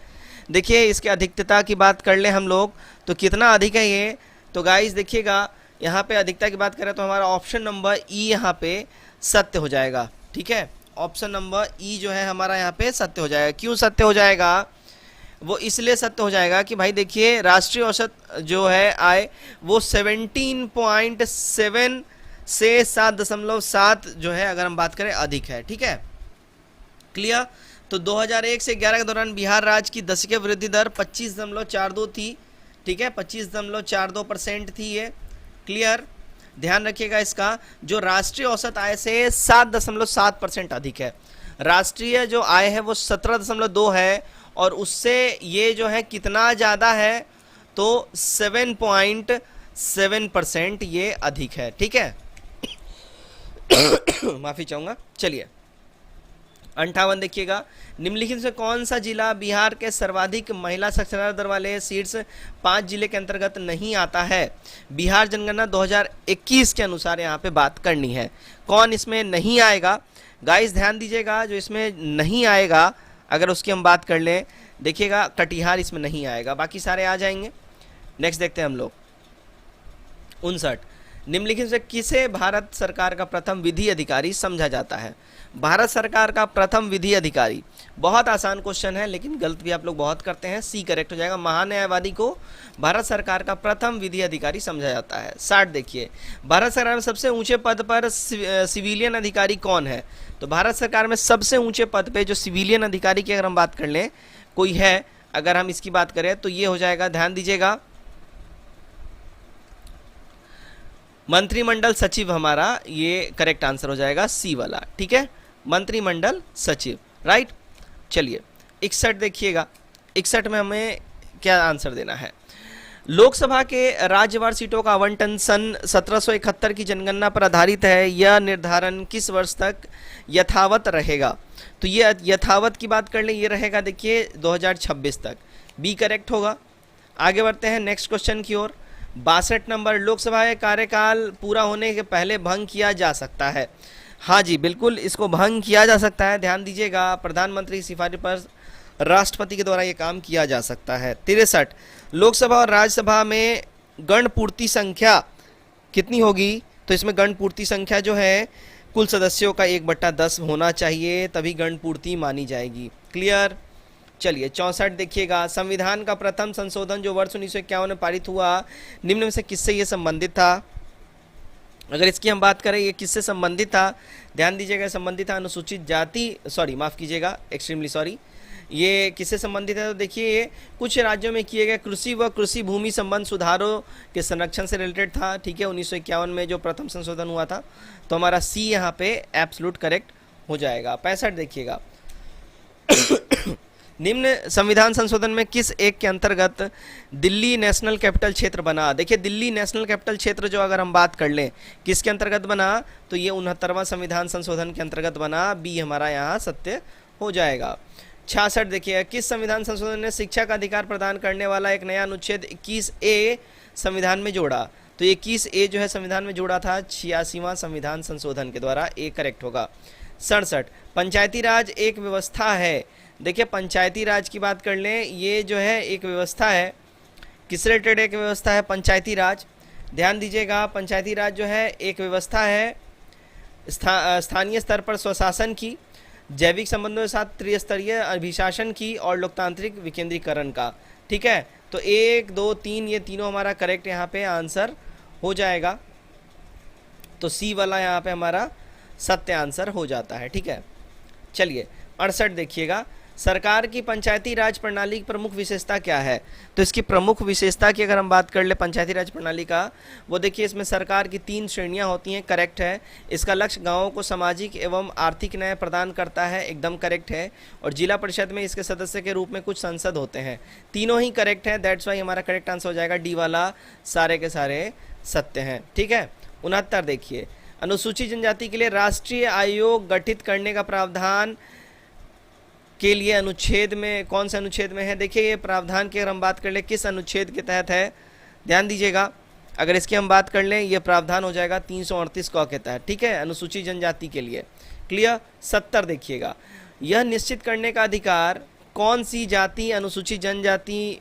देखिए इसके अधिकता की बात कर ले हम लोग तो कितना अधिक है ये, तो गाइस देखिएगा यहाँ पे अधिकता की बात करें तो हमारा ऑप्शन नंबर ई यहाँ पे सत्य हो जाएगा, ठीक है। ऑप्शन नंबर ई जो है हमारा यहाँ पे सत्य हो जाएगा। क्यों सत्य हो जाएगा, वो इसलिए सत्य हो जाएगा कि भाई देखिए राष्ट्रीय औसत जो है आय वो 17.7 से 7.7 जो है अगर हम बात करें अधिक है, ठीक है। क्लियर। तो 2001 से 11 के दौरान बिहार राज्य की दशकीय वृद्धि दर 25.42 थी, ठीक है। 25.42% थी ये, क्लियर। ध्यान रखिएगा इसका, जो राष्ट्रीय औसत आय से 7.7% अधिक है। राष्ट्रीय जो आय है वो 17.2 है और उससे ये जो है कितना ज़्यादा है तो 7.7% ये अधिक है, ठीक है। माफ़ी चाहूँगा। चलिए 58 देखिएगा, निम्नलिखित से कौन सा जिला बिहार के सर्वाधिक महिला साक्षरता दर वाले शीर्ष 5 जिले के अंतर्गत नहीं आता है। बिहार जनगणना 2021 के अनुसार यहाँ पे बात करनी है, कौन इसमें नहीं आएगा। गाइस ध्यान दीजिएगा, जो इसमें नहीं आएगा अगर उसकी हम बात कर लें, देखिएगा कटिहार इसमें नहीं आएगा, बाकी सारे आ जाएंगे। नेक्स्ट देखते हैं हम लोग 59, निम्नलिखित से किसे भारत सरकार का प्रथम विधि अधिकारी समझा जाता है। भारत सरकार का प्रथम विधि अधिकारी, बहुत आसान क्वेश्चन है लेकिन गलत भी आप लोग बहुत करते हैं। सी करेक्ट हो जाएगा, महान्यायवादी को भारत सरकार का प्रथम विधि अधिकारी समझा जाता है। 60 देखिए, भारत सरकार में सबसे ऊंचे पद पर सिविलियन अधिकारी कौन है। तो भारत सरकार में सबसे ऊंचे पद पे जो सिविलियन अधिकारी की अगर हम बात कर लें कोई है, अगर हम इसकी बात करें तो ये हो जाएगा, ध्यान दीजिएगा, मंत्रिमंडल सचिव हमारा ये करेक्ट आंसर हो जाएगा, सी वाला, ठीक है। मंत्रिमंडल सचिव, राइट। चलिए 61 देखिएगा, 61 में हमें क्या आंसर देना है। लोकसभा के राज्यवार सीटों का आवंटन सन 1771 की जनगणना पर आधारित है, यह निर्धारण किस वर्ष तक यथावत रहेगा। तो ये यथावत की बात कर लें, ये रहेगा देखिए 2026 तक, बी करेक्ट होगा। आगे बढ़ते हैं नेक्स्ट क्वेश्चन की ओर। 62 नंबर, लोकसभा का कार्यकाल पूरा होने के पहले भंग किया जा सकता है। हाँ जी बिल्कुल, इसको भंग किया जा सकता है, ध्यान दीजिएगा, प्रधानमंत्री की सिफारिश पर राष्ट्रपति के द्वारा ये काम किया जा सकता है। 63, लोकसभा और राज्यसभा में गण पूर्ति संख्या कितनी होगी। तो इसमें गण पूर्ति संख्या जो है कुल सदस्यों का 1/10 होना चाहिए, तभी गण पूर्ति मानी जाएगी। क्लियर। चलिए 64 देखिएगा, संविधान का प्रथम संशोधन जो वर्ष 1951 में पारित हुआ, निम्न में से किससे ये संबंधित था। अगर इसकी हम बात करें ये किससे संबंधित था, ध्यान दीजिएगा, संबंधित था अनुसूचित जाति, सॉरी माफ़ कीजिएगा, एक्सट्रीमली सॉरी, ये किससे संबंधित है। तो देखिए ये कुछ राज्यों में किए गए कृषि व कृषि भूमि संबंध सुधारों के संरक्षण से रिलेटेड था, ठीक है। 1951 में जो प्रथम संशोधन हुआ था, तो हमारा सी यहाँ पे एब्सोल्यूट करेक्ट हो जाएगा। 65 देखिएगा, निम्न संविधान संशोधन में किस एक के अंतर्गत दिल्ली नेशनल कैपिटल क्षेत्र बना। देखिए दिल्ली नेशनल कैपिटल क्षेत्र जो अगर हम बात कर लें किसके अंतर्गत बना, तो ये 69वां संविधान संशोधन के अंतर्गत बना, बी हमारा यहाँ सत्य हो जाएगा। 66 देखिए, किस संविधान संशोधन ने शिक्षा का अधिकार प्रदान करने वाला एक नया अनुच्छेद 21A संविधान में जोड़ा। तो 21A जो है संविधान में जोड़ा था 86वां संविधान संशोधन के द्वारा, ए करेक्ट होगा। 67, पंचायती राज एक व्यवस्था है देखिए पंचायती राज की बात कर लें, ये जो है एक व्यवस्था है, किस रिलेटेड एक व्यवस्था है, पंचायती राज। ध्यान दीजिएगा, पंचायती राज जो है एक व्यवस्था है स्थानीय स्तर पर स्वशासन की, जैविक संबंधों के साथ त्रिस्तरीय अभिशासन की और लोकतांत्रिक विकेंद्रीकरण का। ठीक है, तो 1 2 3 ये तीनों हमारा करेक्ट यहाँ पे आंसर हो जाएगा। तो सी वाला यहाँ पे हमारा सत्य आंसर हो जाता है। ठीक है, चलिए 68 देखिएगा, सरकार की पंचायती राज प्रणाली की प्रमुख विशेषता क्या है। तो इसकी प्रमुख विशेषता की अगर हम बात कर ले पंचायती राज प्रणाली का, वो देखिए इसमें सरकार की 3 श्रेणियां होती हैं, करेक्ट है। इसका लक्ष्य गांवों को सामाजिक एवं आर्थिक न्याय प्रदान करता है, एकदम करेक्ट है। और जिला परिषद में इसके सदस्य के रूप में कुछ सांसद होते हैं, तीनों ही करेक्ट हैं। दैट्स वाई हमारा करेक्ट आंसर हो जाएगा डी वाला, सारे के सारे सत्य हैं। ठीक है, 69 देखिए, अनुसूचित जनजाति के लिए राष्ट्रीय आयोग गठित करने का प्रावधान के लिए अनुच्छेद में कौन से अनुच्छेद में है। देखिए ये प्रावधान की अगर हम बात कर लें किस अनुच्छेद के तहत है, ध्यान दीजिएगा। अगर इसकी हम बात कर लें, ये प्रावधान हो जाएगा 338 क के तहत। ठीक है, अनुसूचित जनजाति के लिए। क्लियर। 70 देखिएगा, यह निश्चित करने का अधिकार कौन सी जाति अनुसूचित जनजाति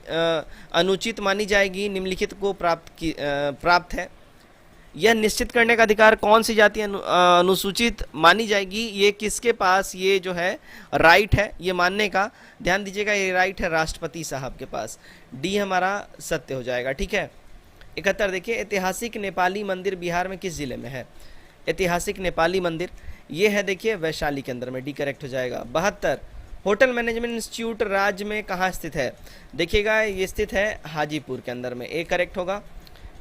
अनुचित मानी जाएगी निम्नलिखित को प्राप्त है। यह निश्चित करने का अधिकार कौन सी जाति अनुसूचित मानी जाएगी, ये किसके पास ये जो है राइट है ये मानने का। ध्यान दीजिएगा, ये राइट है राष्ट्रपति साहब के पास। डी हमारा सत्य हो जाएगा। ठीक है, 71 देखिए, ऐतिहासिक नेपाली मंदिर बिहार में किस जिले में है। ऐतिहासिक नेपाली मंदिर ये है देखिए वैशाली के अंदर में, डी करेक्ट हो जाएगा। 72, होटल मैनेजमेंट इंस्टीट्यूट राज्य में कहाँ स्थित है। देखिएगा ये स्थित है हाजीपुर के अंदर में, ए करेक्ट होगा।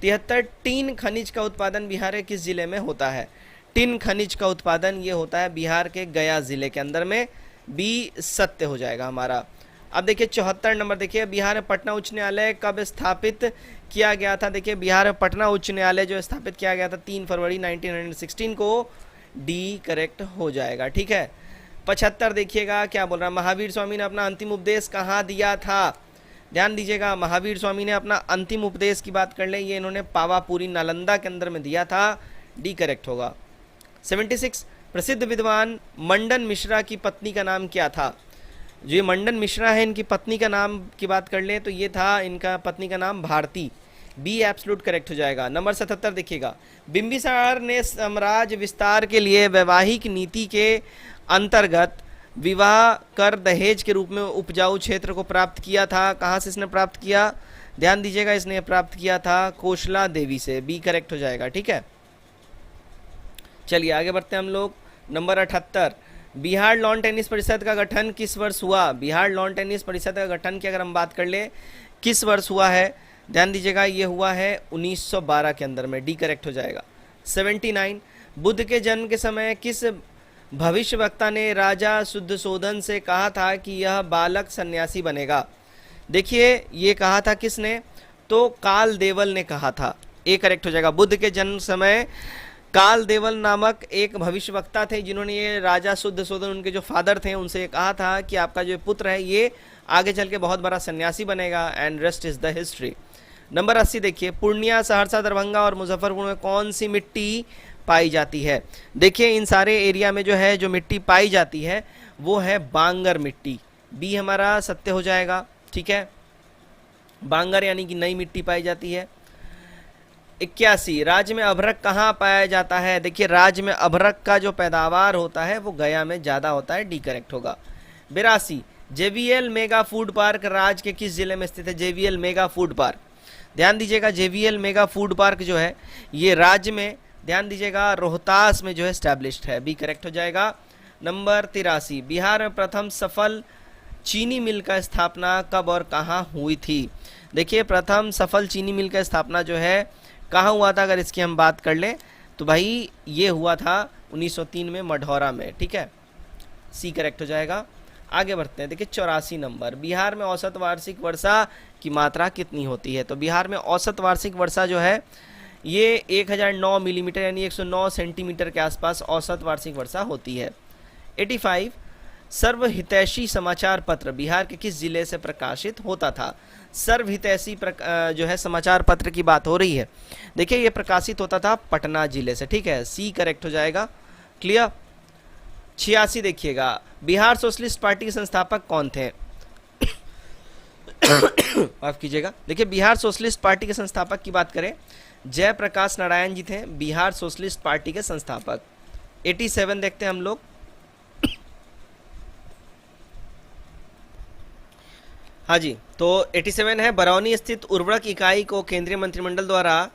73, टिन खनिज का उत्पादन बिहार के किस जिले में होता है। टिन खनिज का उत्पादन ये होता है बिहार के गया जिले के अंदर में, बी सत्य हो जाएगा हमारा। अब देखिए 74 नंबर देखिए, बिहार में पटना उच्च न्यायालय कब स्थापित किया गया था। देखिए बिहार में पटना उच्च न्यायालय जो स्थापित किया गया था 3 फरवरी 1916 को, डी करेक्ट हो जाएगा। ठीक है, 75 देखिएगा क्या बोल रहा है, महावीर स्वामी ने अपना अंतिम उपदेश कहाँ दिया था। ध्यान दीजिएगा, महावीर स्वामी ने अपना अंतिम उपदेश की बात कर ले, ये इन्होंने पावापुरी नालंदा के अंदर में दिया था, डी करेक्ट होगा। 76, प्रसिद्ध विद्वान मंडन मिश्रा की पत्नी का नाम क्या था। जो ये मंडन मिश्रा है, इनकी पत्नी का नाम की बात कर ले तो ये था, इनका पत्नी का नाम भारती, बी एब्सोल्यूट करेक्ट हो जाएगा। नंबर 77 देखिएगा, बिंबिसार ने साम्राज्य विस्तार के लिए वैवाहिक नीति के अंतर्गत विवाह कर दहेज के रूप में उपजाऊ क्षेत्र को प्राप्त किया था। कहाँ से इसने प्राप्त किया, ध्यान दीजिएगा, इसने प्राप्त किया था कोशला देवी से, बी करेक्ट हो जाएगा। ठीक है, चलिए आगे बढ़ते हैं हम लोग। नंबर 78, बिहार लॉन टेनिस परिषद का गठन किस वर्ष हुआ। बिहार लॉन टेनिस परिषद का गठन की अगर हम बात कर ले किस वर्ष हुआ है, ध्यान दीजिएगा ये हुआ है 1912 के अंदर में, डी करेक्ट हो जाएगा। 79, बुद्ध के जन्म के समय किस भविष्यवक्ता ने राजा शुद्धशोधन से कहा था कि यह बालक सन्यासी बनेगा। देखिए ये कहा था किसने, तो काल देवल ने कहा था, ए करेक्ट हो जाएगा। बुद्ध के जन्म समय काल देवल नामक एक भविष्यवक्ता थे जिन्होंने ये राजा शुद्धशोधन, उनके जो फादर थे, उनसे कहा था कि आपका जो पुत्र है ये आगे चल के बहुत बड़ा सन्यासी बनेगा, and rest is the history. Number 80 देखिए, पूर्णिया, सहरसा, दरभंगा और मुजफ्फरपुर में कौन सी मिट्टी पाई जाती है। देखिए इन सारे एरिया में जो है जो मिट्टी पाई जाती है वो है बांगर मिट्टी, बी हमारा सत्य हो जाएगा। ठीक है, बांगर यानी कि नई मिट्टी पाई जाती है। 81, राज्य में अभ्रक कहाँ पाया जाता है। देखिए राज्य में अभ्रक का जो पैदावार होता है वो गया में ज़्यादा होता है, डी करेक्ट होगा। 82, जेवीएल मेगा फूड पार्क राज्य के किस जिले में स्थित है। जेवीएल मेगा फूड पार्क, ध्यान दीजिएगा, जेवीएल मेगा फूड पार्क जो है ये राज्य में, ध्यान दीजिएगा, रोहतास में जो है स्टैब्लिश्ड है, बी करेक्ट हो जाएगा। नंबर 83, बिहार में प्रथम सफल चीनी मिल का स्थापना कब और कहाँ हुई थी। देखिए प्रथम सफल चीनी मिल का स्थापना जो है कहाँ हुआ था, अगर इसकी हम बात कर लें तो भाई ये हुआ था 1903 में मढ़ौरा में। ठीक है, सी करेक्ट हो जाएगा। आगे बढ़ते हैं, देखिए 84 नंबर, बिहार में औसत वार्षिक वर्षा की मात्रा कितनी होती है। तो बिहार में औसत वार्षिक वर्षा जो है ये 1009 मिलीमीटर यानी 109 सेंटीमीटर के आसपास औसत वार्षिक वर्षा होती है। 85, सर्वहितैषी समाचार पत्र बिहार के किस जिले से प्रकाशित होता था। सर्वहितैषी जो है समाचार पत्र की बात हो रही है, देखिए ये प्रकाशित होता था पटना जिले से। ठीक है, सी करेक्ट हो जाएगा। क्लियर। 86 देखिएगा, बिहार सोशलिस्ट पार्टी के संस्थापक कौन थे? माफ कीजिएगा, देखिए बिहार सोशलिस्ट पार्टी के संस्थापक की बात करें, जयप्रकाश नारायण जी थे बिहार सोशलिस्ट पार्टी के संस्थापक। 87 देखते हैं हम लोग। हाँ जी, तो 87 है, बरौनी स्थित उर्वरक इकाई को केंद्रीय मंत्रिमंडल द्वारा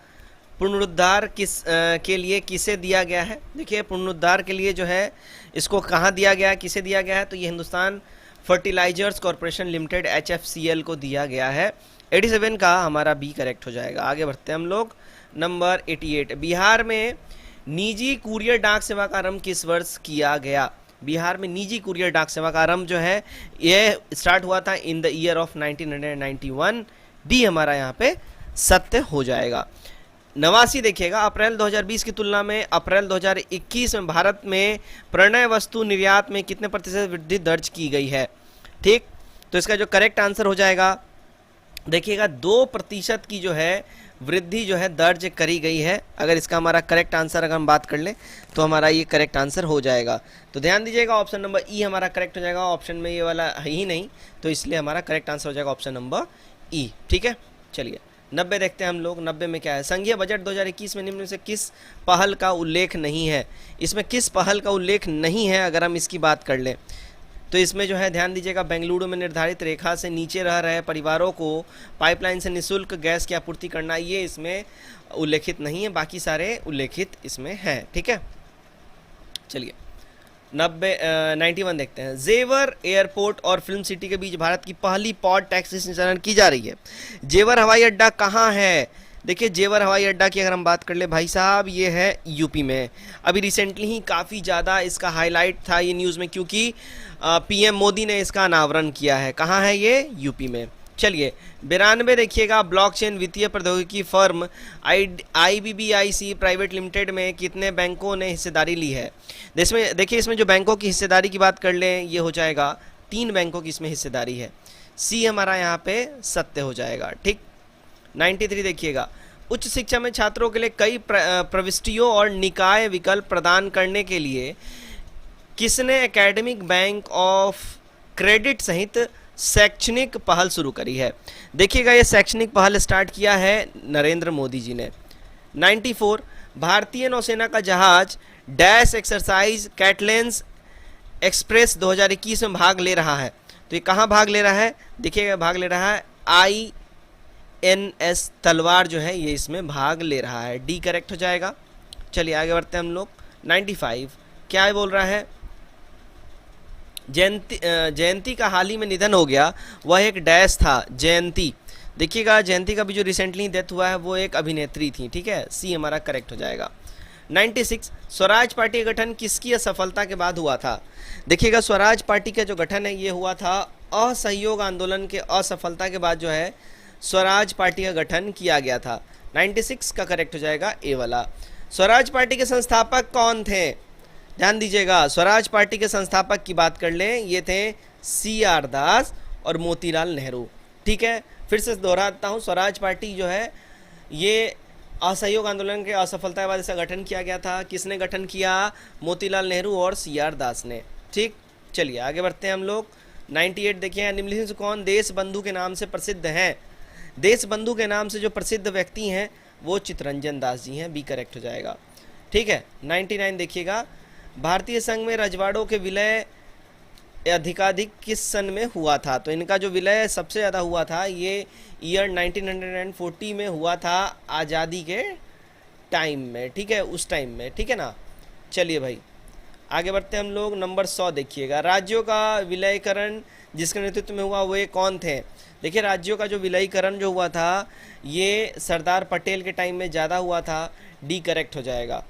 पुनरुद्धार के लिए किसे दिया गया है? देखिए पुनरुद्धार के लिए जो है इसको कहाँ दिया गया है, किसे दिया गया है? तो ये Hindustan Fertilizers Corporation Limited HFCL को दिया गया है। 87 का हमारा बी करेक्ट हो जाएगा। आगे बढ़ते हैं हम लोग। नंबर 88, बिहार में निजी कुरियर डाक सेवा का आरंभ किस वर्ष किया गया? बिहार में निजी कुरियर डाक सेवा का आरंभ जो है ये स्टार्ट हुआ था in the year of 1991। D हमारा यहाँ पे सत्य हो जाएगा। 89 देखिएगा, अप्रैल 2020 की तुलना में अप्रैल 2021 में भारत में प्रणय वस्तु निर्यात में कितने प्रतिशत वृद्धि दर्ज की गई है? ठीक, तो इसका जो करेक्ट आंसर हो जाएगा देखिएगा 2% की जो है वृद्धि जो है दर्ज करी गई है। अगर इसका हमारा करेक्ट आंसर अगर हम बात कर लें तो हमारा ये करेक्ट आंसर हो जाएगा। तो ध्यान दीजिएगा ऑप्शन नंबर ई हमारा करेक्ट हो जाएगा। ऑप्शन में ये वाला है ही नहीं, तो इसलिए हमारा करेक्ट आंसर हो जाएगा ऑप्शन नंबर ई। ठीक है, चलिए 90 देखते हैं हम लोग। 90 में क्या है? संघीय बजट 2021 में निम्न में से किस पहल का उल्लेख नहीं है? इसमें किस पहल का उल्लेख नहीं है अगर हम इसकी बात कर लें तो इसमें जो है ध्यान दीजिएगा, बेंगलुरु में निर्धारित रेखा से नीचे रह रहे परिवारों को पाइपलाइन से निःशुल्क गैस की आपूर्ति करना, ये इसमें उल्लेखित नहीं है, बाकी सारे उल्लेखित इसमें हैं। ठीक है, चलिए 91 देखते हैं। जेवर एयरपोर्ट और फिल्म सिटी के बीच भारत की पहली पॉड टैक्सी संचालन की जा रही है। जेवर हवाई अड्डा कहाँ है? देखिए जेवर हवाई अड्डा की अगर हम बात कर ले भाई साहब, ये है यूपी में। अभी रिसेंटली ही काफ़ी ज़्यादा इसका हाईलाइट था ये न्यूज़ में, क्योंकि पीएम मोदी ने इसका अनावरण किया है। कहाँ है ये? यूपी में। चलिए 92 देखिएगा, ब्लॉकचेन वित्तीय प्रौद्योगिकी फर्म IBBIC प्राइवेट लिमिटेड में कितने बैंकों ने हिस्सेदारी ली है? देखिए इसमें जो बैंकों की हिस्सेदारी की बात कर लें, ये हो जाएगा 3 बैंकों की इसमें हिस्सेदारी है। सी हमारा यहाँ पे सत्य हो जाएगा। ठीक, 93 देखिएगा, उच्च शिक्षा में छात्रों के लिए कई प्रविष्टियों और निकाय विकल्प प्रदान करने के लिए किसने एकेडमिक बैंक ऑफ क्रेडिट सहित शैक्षणिक पहल शुरू करी है? देखिएगा ये शैक्षणिक पहल स्टार्ट किया है नरेंद्र मोदी जी ने। 94, भारतीय नौसेना का जहाज डैश एक्सरसाइज कैटलेंस एक्सप्रेस 2021 में भाग ले रहा है। तो ये कहाँ भाग ले रहा है? देखिएगा भाग ले रहा है INS तलवार जो है ये इसमें भाग ले रहा है। डी करेक्ट हो जाएगा। चलिए आगे बढ़ते हैं हम लोग। 95 क्या बोल रहा है? जयंती का हाल ही में निधन हो गया, वह एक डैश था। जयंती, देखिएगा जयंती का भी जो रिसेंटली डेथ हुआ है वो एक अभिनेत्री थी। ठीक है, सी हमारा करेक्ट हो जाएगा। 96 स्वराज पार्टी का गठन किसकी असफलता के बाद हुआ था? देखिएगा स्वराज पार्टी का जो गठन है ये हुआ था असहयोग आंदोलन के असफलता के बाद जो है स्वराज पार्टी का गठन किया गया था। 96 का करेक्ट हो जाएगा ए वाला। स्वराज पार्टी के संस्थापक कौन थे? ध्यान दीजिएगा, स्वराज पार्टी के संस्थापक की बात कर लें, ये थे CR दास और मोतीलाल नेहरू। ठीक है, फिर से दोहराता हूँ, स्वराज पार्टी जो है ये असहयोग आंदोलन के असफलता के बाद इसका गठन किया गया था। किसने गठन किया? मोतीलाल नेहरू और CR दास ने। ठीक, चलिए आगे बढ़ते हैं हम लोग। 98 देखिए, निम्नलिखित से कौन देश बंधु के नाम से प्रसिद्ध हैं? देश बंधु के नाम से जो प्रसिद्ध व्यक्ति हैं वो चित्तरंजन दास जी हैं। बी करेक्ट हो जाएगा। ठीक है, 99 देखिएगा, भारतीय संघ में रजवाड़ों के विलय अधिकाधिक किस सन में हुआ था? तो इनका जो विलय सबसे ज़्यादा हुआ था ये ईयर 1940 में हुआ था, आज़ादी के टाइम में। ठीक है, उस टाइम में। ठीक है ना, चलिए भाई आगे बढ़ते हैं हम लोग। नंबर 100 देखिएगा, राज्यों का विलयीकरण जिसके नेतृत्व में हुआ वो ये कौन थे? देखिए राज्यों का जो विलयीकरण जो हुआ था ये सरदार पटेल के टाइम में ज़्यादा हुआ था। डी करेक्ट हो जाएगा।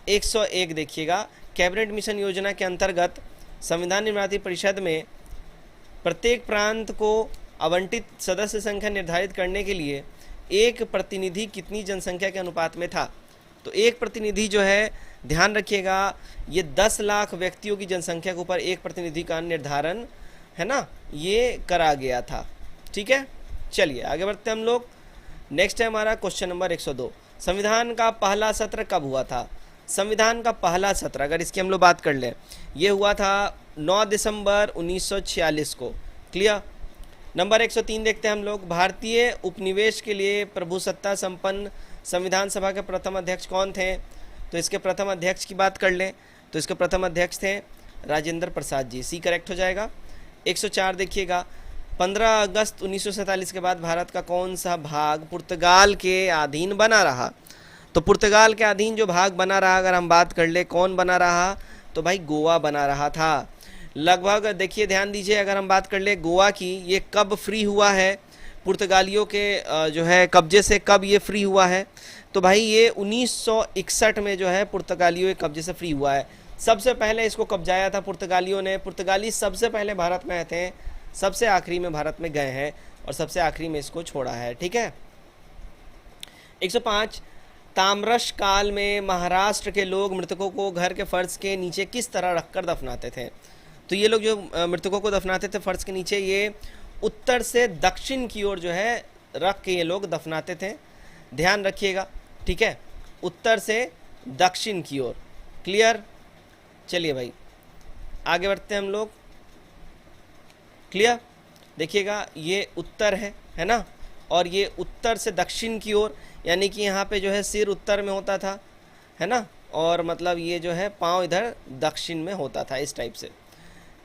101 देखिएगा, कैबिनेट मिशन योजना के अंतर्गत संविधान निर्माण परिषद में प्रत्येक प्रांत को आवंटित सदस्य संख्या निर्धारित करने के लिए एक प्रतिनिधि कितनी जनसंख्या के अनुपात में था? तो एक प्रतिनिधि जो है ध्यान रखिएगा ये 10 लाख व्यक्तियों की जनसंख्या के ऊपर एक प्रतिनिधि का निर्धारण है ना, ये करा गया था। ठीक है, चलिए आगे बढ़ते हैं हम लोग। नेक्स्ट है हमारा क्वेश्चन नंबर 102, संविधान का पहला सत्र कब हुआ था? संविधान का पहला सत्र, अगर इसकी हम लोग बात कर लें, ये हुआ था 9 दिसंबर 1946 को। क्लियर। नंबर 103 देखते हैं हम लोग, भारतीय उपनिवेश के लिए प्रभुसत्ता संपन्न संविधान सभा के प्रथम अध्यक्ष कौन थे? तो इसके प्रथम अध्यक्ष की बात कर लें तो इसके प्रथम अध्यक्ष थे राजेंद्र प्रसाद जी, सी करेक्ट हो जाएगा। 104 देखिएगा, 15 अगस्त 1947 के बाद भारत का कौन सा भाग पुर्तगाल के अधीन बना रहा? तो पुर्तगाल के अधीन जो भाग बना रहा, अगर हम बात कर ले कौन बना रहा, तो भाई गोवा बना रहा था। लगभग देखिए, ध्यान दीजिए, अगर हम बात कर ले गोवा की, ये कब फ्री हुआ है पुर्तगालियों के जो है कब्जे से, कब ये फ्री हुआ है? तो भाई ये 1961 में जो है पुर्तगालियों के कब्जे से फ्री हुआ है। सबसे पहले इसको कब्जाया था पुर्तगालियों ने। पुर्तगाली सबसे पहले भारत में आए थे, सबसे आखिरी में भारत में गए हैं और सबसे आखिरी में इसको छोड़ा है। ठीक है। 105, ताम्रश काल में महाराष्ट्र के लोग मृतकों को घर के फर्श के नीचे किस तरह रखकर दफनाते थे? तो ये लोग जो मृतकों को दफनाते थे फर्श के नीचे, ये उत्तर से दक्षिण की ओर जो है रख के ये लोग दफनाते थे। ध्यान रखिएगा। ठीक है, उत्तर से दक्षिण की ओर। क्लियर। चलिए भाई आगे बढ़ते हैं हम लोग। क्लियर। देखिएगा, ये उत्तर है ना, और ये उत्तर से दक्षिण की ओर, यानी कि यहाँ पे जो है सिर उत्तर में होता था, है ना, और मतलब ये जो है पाँव इधर दक्षिण में होता था, इस टाइप से।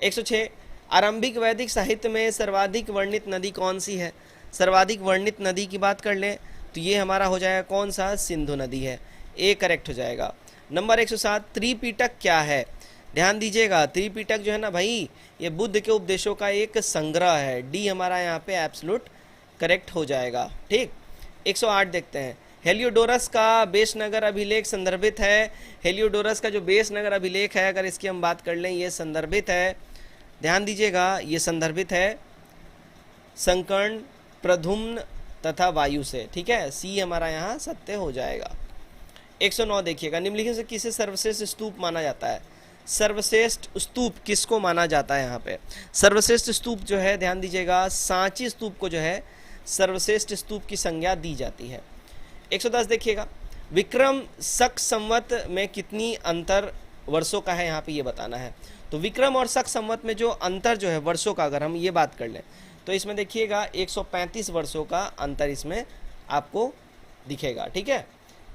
106, आरंभिक वैदिक साहित्य में सर्वाधिक वर्णित नदी कौन सी है? सर्वाधिक वर्णित नदी की बात कर लें तो ये हमारा हो जाएगा कौन सा? सिंधु नदी है, ए करेक्ट हो जाएगा। नंबर 107, त्रिपिटक क्या है? ध्यान दीजिएगा, त्रिपिटक जो है ना भाई, ये बुद्ध के उपदेशों का एक संग्रह है। डी हमारा यहाँ पे एब्सोल्यूट करेक्ट हो जाएगा। ठीक। 108 देखते हैं, हेलियोडोरस का बेस नगर अभिलेख संदर्भित है। हेलियोडोरस का जो बेस नगर अभिलेख है, अगर इसकी हम बात कर लें, ये संदर्भित है, ध्यान दीजिएगा, ये संदर्भित है संकर्ण, प्रधुम्न तथा वायु से। ठीक है, सी हमारा यहाँ सत्य हो जाएगा। 109 देखिएगा, निम्नलिखित से किसे सर्वश्रेष्ठ स्तूप माना जाता है? सर्वश्रेष्ठ स्तूप किसको माना जाता है? यहाँ पे सर्वश्रेष्ठ स्तूप जो है, ध्यान दीजिएगा, सांची स्तूप को जो है सर्वश्रेष्ठ स्तूप की संज्ञा दी जाती है। 110 देखिएगा, विक्रम शक संवत में कितनी अंतर वर्षों का है? यहाँ पे ये बताना है। तो विक्रम और शक संवत में जो अंतर जो है वर्षों का, अगर हम ये बात कर लें तो इसमें देखिएगा 135 वर्षों का अंतर इसमें आपको दिखेगा। ठीक है।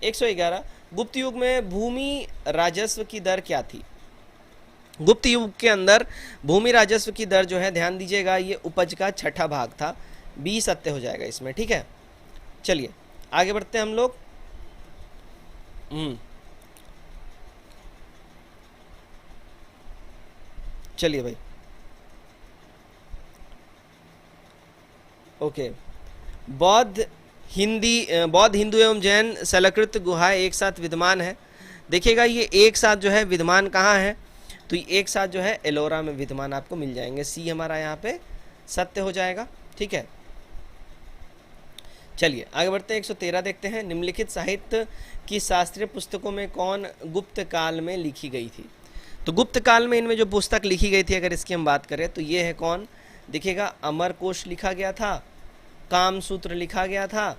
111, गुप्त युग में भूमि राजस्व की दर क्या थी? गुप्त युग के अंदर भूमि राजस्व की दर जो है, ध्यान दीजिएगा, ये उपज का छठा भाग था। बी सत्य हो जाएगा इसमें। ठीक है। चलिए आगे बढ़ते हैं हम लोग। चलिए भाई, ओके। बौद्ध हिंदू एवं जैन शैलकृत गुहाएं एक साथ विद्यमान है। देखिएगा, ये एक साथ जो है विद्यमान कहाँ है? तो ये एक साथ जो है एलोरा में विद्यमान आपको मिल जाएंगे। सी हमारा यहाँ पे सत्य हो जाएगा। ठीक है। चलिए आगे बढ़ते हैं। 113 देखते हैं, निम्नलिखित साहित्य की शास्त्रीय पुस्तकों में कौन गुप्त काल में लिखी गई थी? तो गुप्त काल में इनमें जो पुस्तक लिखी गई थी, अगर इसकी हम बात करें तो ये है कौन? देखिएगा, अमरकोश लिखा गया था, कामसूत्र लिखा गया था,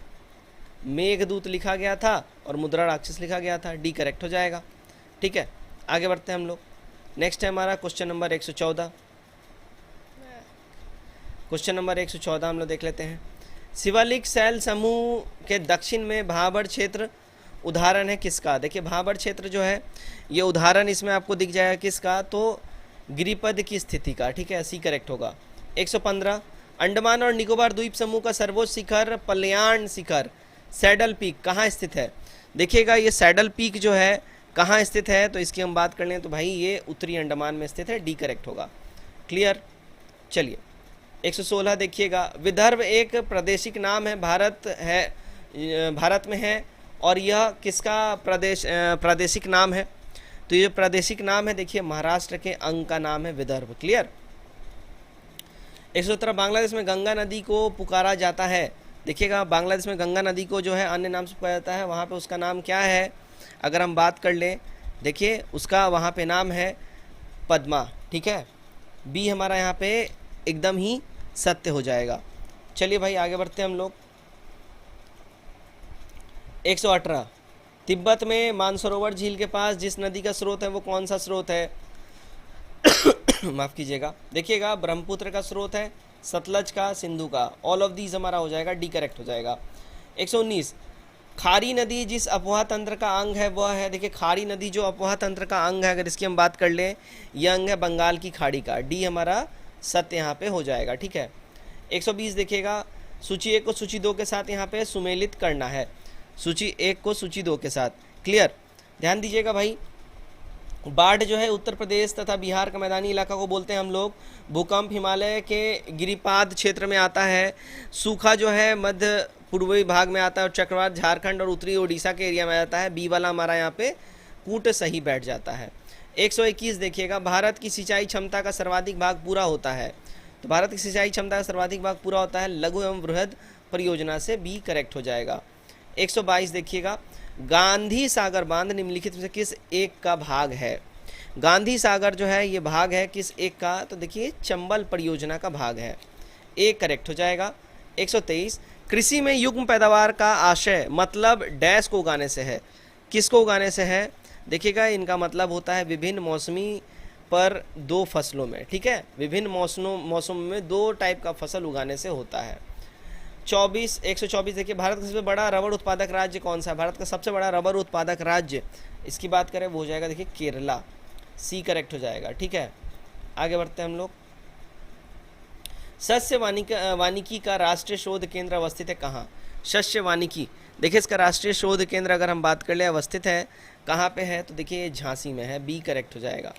मेघदूत लिखा गया था और मुद्रा राक्षस लिखा गया था। डी करेक्ट हो जाएगा। ठीक है। आगे बढ़ते हैं हम लोग। नेक्स्ट है हमारा क्वेश्चन नंबर 114। क्वेश्चन नंबर 114 हम लोग देख लेते हैं। शिवालिक शैल समूह के दक्षिण में भाबर क्षेत्र उदाहरण है किसका? देखिए, भाबर क्षेत्र जो है ये उदाहरण इसमें आपको दिख जाएगा किसका? तो गिरिपद की स्थिति का। ठीक है, सी करेक्ट होगा। 115, अंडमान और निकोबार द्वीप समूह का सर्वोच्च शिखर पल्याण शिखर सैडल पीक कहाँ स्थित है? देखिएगा, ये सैडल पीक जो है कहाँ स्थित है? तो इसकी हम बात कर लें तो भाई ये उत्तरी अंडमान में स्थित है। डी करेक्ट होगा। क्लियर। चलिए 116 देखिएगा, विदर्भ एक प्रादेशिक नाम है, भारत में है, और यह किसका प्रादेशिक नाम है? तो ये प्रादेशिक नाम है, देखिए, महाराष्ट्र के अंग का नाम है विदर्भ। क्लियर। 117, बांग्लादेश में गंगा नदी को पुकारा जाता है। देखिएगा, बांग्लादेश में गंगा नदी को जो है अन्य नाम से पुकारा जाता है, वहाँ पे उसका नाम क्या है? अगर हम बात कर लें, देखिए, उसका वहाँ पे नाम है पद्मा। ठीक है, बी हमारा यहाँ पे एकदम ही सत्य हो जाएगा। चलिए भाई आगे बढ़ते हैं हम लोग। 118, तिब्बत में मानसरोवर झील के पास जिस नदी का स्रोत है वो कौन सा स्रोत है? माफ़ कीजिएगा, देखिएगा ब्रह्मपुत्र का स्रोत है, सतलज का, सिंधु का। ऑल ऑफ दीज हमारा हो जाएगा, डी करेक्ट हो जाएगा। 119, खारी नदी जिस अपवाह तंत्र का अंग है वह है, देखिए खारी नदी जो अपवाह तंत्र का अंग है, अगर इसकी हम बात कर लें, यह अंग है बंगाल की खाड़ी का। डी हमारा सत्य यहाँ पे हो जाएगा, ठीक है। 120 देखिएगा, सूची 1 को सूची 2 के साथ यहाँ पे सुमेलित करना है, सूची 1 को सूची 2 के साथ। क्लियर, ध्यान दीजिएगा भाई। बाढ़ जो है उत्तर प्रदेश तथा बिहार का मैदानी इलाका को बोलते हैं हम लोग। भूकंप हिमालय के गिरिपाद क्षेत्र में आता है। सूखा जो है मध्य पूर्वी भाग में आता है, और चक्रवात झारखंड और उत्तरी उड़ीसा के एरिया में आता है। बी वाला हमारा यहाँ पे कूट सही बैठ जाता है। 121 देखिएगा, भारत की सिंचाई क्षमता का सर्वाधिक भाग पूरा होता है। तो भारत की सिंचाई क्षमता का सर्वाधिक भाग पूरा होता है लघु एवं बृहद परियोजना से, बी करेक्ट हो जाएगा। 122 देखिएगा, गांधी सागर बांध निम्नलिखित में से किस एक का भाग है? गांधी सागर जो है ये भाग है किस एक का? तो देखिए चंबल परियोजना का भाग है, ए करेक्ट हो जाएगा। 123, कृषि में युग्म पैदावार का आशय मतलब डैश को उगाने से है, किसको उगाने से है? देखिएगा इनका मतलब होता है विभिन्न मौसमी पर 2 फसलों में, ठीक है, विभिन्न मौसम में 2 टाइप का फसल उगाने से होता है। 124 देखिए, भारत का सबसे बड़ा रबड़ उत्पादक राज्य कौन सा है? भारत का सबसे बड़ा रबड़ उत्पादक राज्य इसकी बात करें वो हो जाएगा देखिए केरला, सी करेक्ट हो जाएगा, ठीक है। आगे बढ़ते हैं हम लोग। सस्य वानिकी का राष्ट्रीय शोध केंद्र अवस्थित है कहाँ? शस्य वानिकी, देखिए इसका राष्ट्रीय शोध केंद्र अगर हम बात कर ले अवस्थित है कहाँ पे है? तो देखिए झांसी में है, बी करेक्ट हो जाएगा।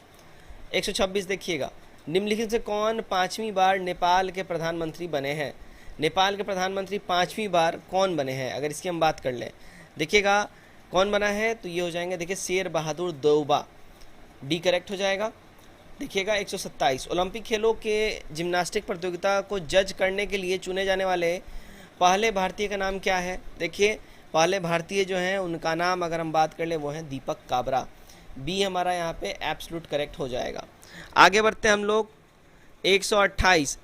126 देखिएगा, निम्नलिखित से कौन 5वीं बार नेपाल के प्रधानमंत्री बने हैं? नेपाल के प्रधानमंत्री 5वीं बार कौन बने हैं अगर इसकी हम बात कर लें? देखिएगा कौन बना है, तो ये हो जाएंगे देखिए शेर बहादुर देउबा, डी करेक्ट हो जाएगा। देखिएगा 127, ओलंपिक खेलों के जिम्नास्टिक प्रतियोगिता को जज करने के लिए चुने जाने वाले पहले भारतीय का नाम क्या है? देखिए पहले भारतीय जो हैं उनका नाम अगर हम बात कर ले वो हैं दीपक काबरा, बी हमारा यहाँ पे एब्सोल्यूट करेक्ट हो जाएगा। आगे बढ़ते हैं हम लोग। 128,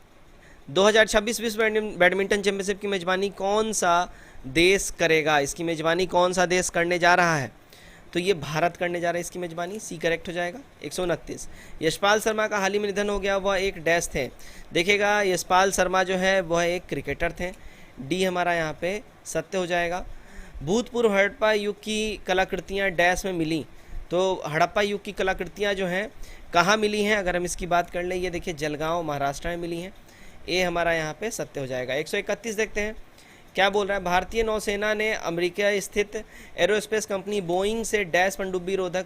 2026 विश्व बैडमिंटन चैंपियनशिप की मेजबानी कौन सा देश करेगा? इसकी मेजबानी कौन सा देश करने जा रहा है? तो ये भारत करने जा रहा है इसकी मेजबानी, सी करेक्ट हो जाएगा। 129, यशपाल शर्मा का हाल ही में निधन हो गया, वह एक डैश थे। देखिएगा यशपाल शर्मा जो है वह एक क्रिकेटर थे, डी हमारा यहाँ पे सत्य हो जाएगा। भूतपूर्व हड़प्पा युग की कलाकृतियाँ डैश में मिली, तो हड़प्पा युग की कलाकृतियाँ जो हैं कहाँ मिली हैं अगर हम इसकी बात कर लें, ये देखिए जलगांव महाराष्ट्र में मिली हैं, ए हमारा यहाँ पे सत्य हो जाएगा। 131 देखते हैं क्या बोल रहा है, भारतीय नौसेना ने अमेरिका स्थित एरोस्पेस कंपनी बोइंग से डैश पनडुब्बी रोधक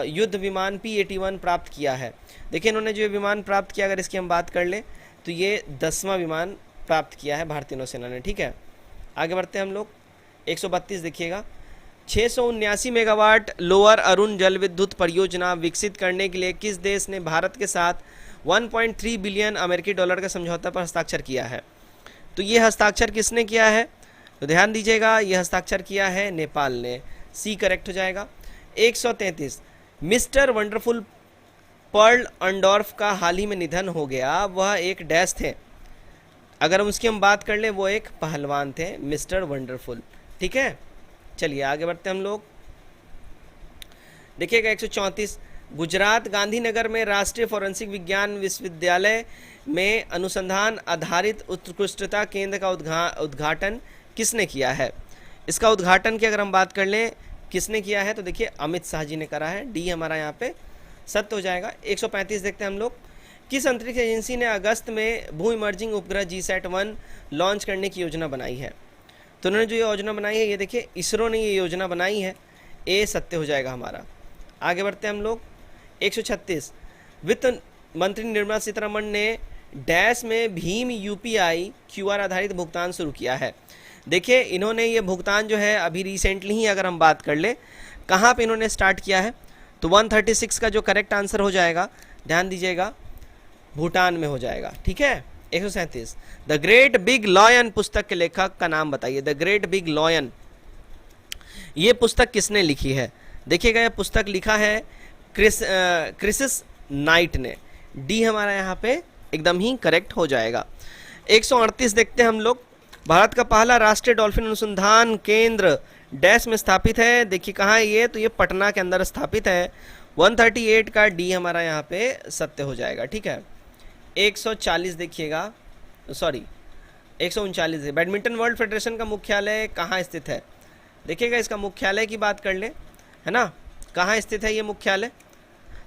युद्ध विमान P-81 प्राप्त किया है। देखिए इन्होंने जो विमान प्राप्त किया अगर इसकी हम बात कर लें तो ये 10वां विमान प्राप्त किया है भारतीय नौसेना ने, ठीक है। आगे बढ़ते हैं हम लोग। 132 देखिएगा, 679 मेगावाट लोअर अरुण जल विद्युत परियोजना विकसित करने के लिए किस देश ने भारत के साथ 1.3 बिलियन अमेरिकी डॉलर के समझौता पर हस्ताक्षर किया है? तो ये हस्ताक्षर किसने किया है? तो ध्यान दीजिएगा, ये हस्ताक्षर किया है नेपाल ने, सी करेक्ट हो जाएगा। 133, मिस्टर वंडरफुल पर्ल अंडोर्फ का हाल ही में निधन हो गया, वह एक डैश थे। अगर हम उसकी बात कर ले वो एक पहलवान थे, मिस्टर वंडरफुल, ठीक है। चलिए आगे बढ़ते हैं हम लोग। देखिएगा 134, गुजरात गांधीनगर में राष्ट्रीय फोरेंसिक विज्ञान विश्वविद्यालय में अनुसंधान आधारित उत्कृष्टता केंद्र का उद्घाटन किसने किया है? इसका उद्घाटन की अगर हम बात कर लें किसने किया है तो देखिए अमित शाह जी ने करा है, डी हमारा यहाँ पे सत्य हो जाएगा। 135 देखते हैं हम लोग, किस अंतरिक्ष एजेंसी ने अगस्त में भू इमर्जिंग उपग्रह GSAT-1 लॉन्च करने की योजना बनाई है? तो उन्होंने जो योजना बनाई है ये देखिए इसरो ने ये योजना बनाई है, ए सत्य हो जाएगा हमारा। आगे बढ़ते हैं हम लोग। 136, वित्त मंत्री निर्मला सीतारमण ने डैश में भीम UPI QR आधारित भुगतान शुरू किया है। देखिए इन्होंने ये भुगतान जो है अभी रिसेंटली ही अगर हम बात कर ले कहाँ पे इन्होंने स्टार्ट किया है तो 136 का जो करेक्ट आंसर हो जाएगा, ध्यान दीजिएगा, भूटान में हो जाएगा, ठीक है। 137, द ग्रेट बिग लॉयन पुस्तक के लेखक का नाम बताइए। द ग्रेट बिग लॉयन ये पुस्तक किसने लिखी है? देखिएगा ये पुस्तक लिखा है क्रिसिस नाइट ने, डी हमारा यहाँ पे एकदम ही करेक्ट हो जाएगा। 138 देखते हैं हम लोग, भारत का पहला राष्ट्रीय डॉल्फिन अनुसंधान केंद्र डैश में स्थापित है। देखिए कहाँ है ये, तो ये पटना के अंदर स्थापित है। 138 का डी हमारा यहाँ पे सत्य हो जाएगा, ठीक है। 140 देखिएगा, सॉरी 139 है। बैडमिंटन वर्ल्ड फेडरेशन का मुख्यालय कहाँ स्थित है? देखिएगा इसका मुख्यालय की बात कर ले, है ना, कहाँ स्थित है ये मुख्यालय,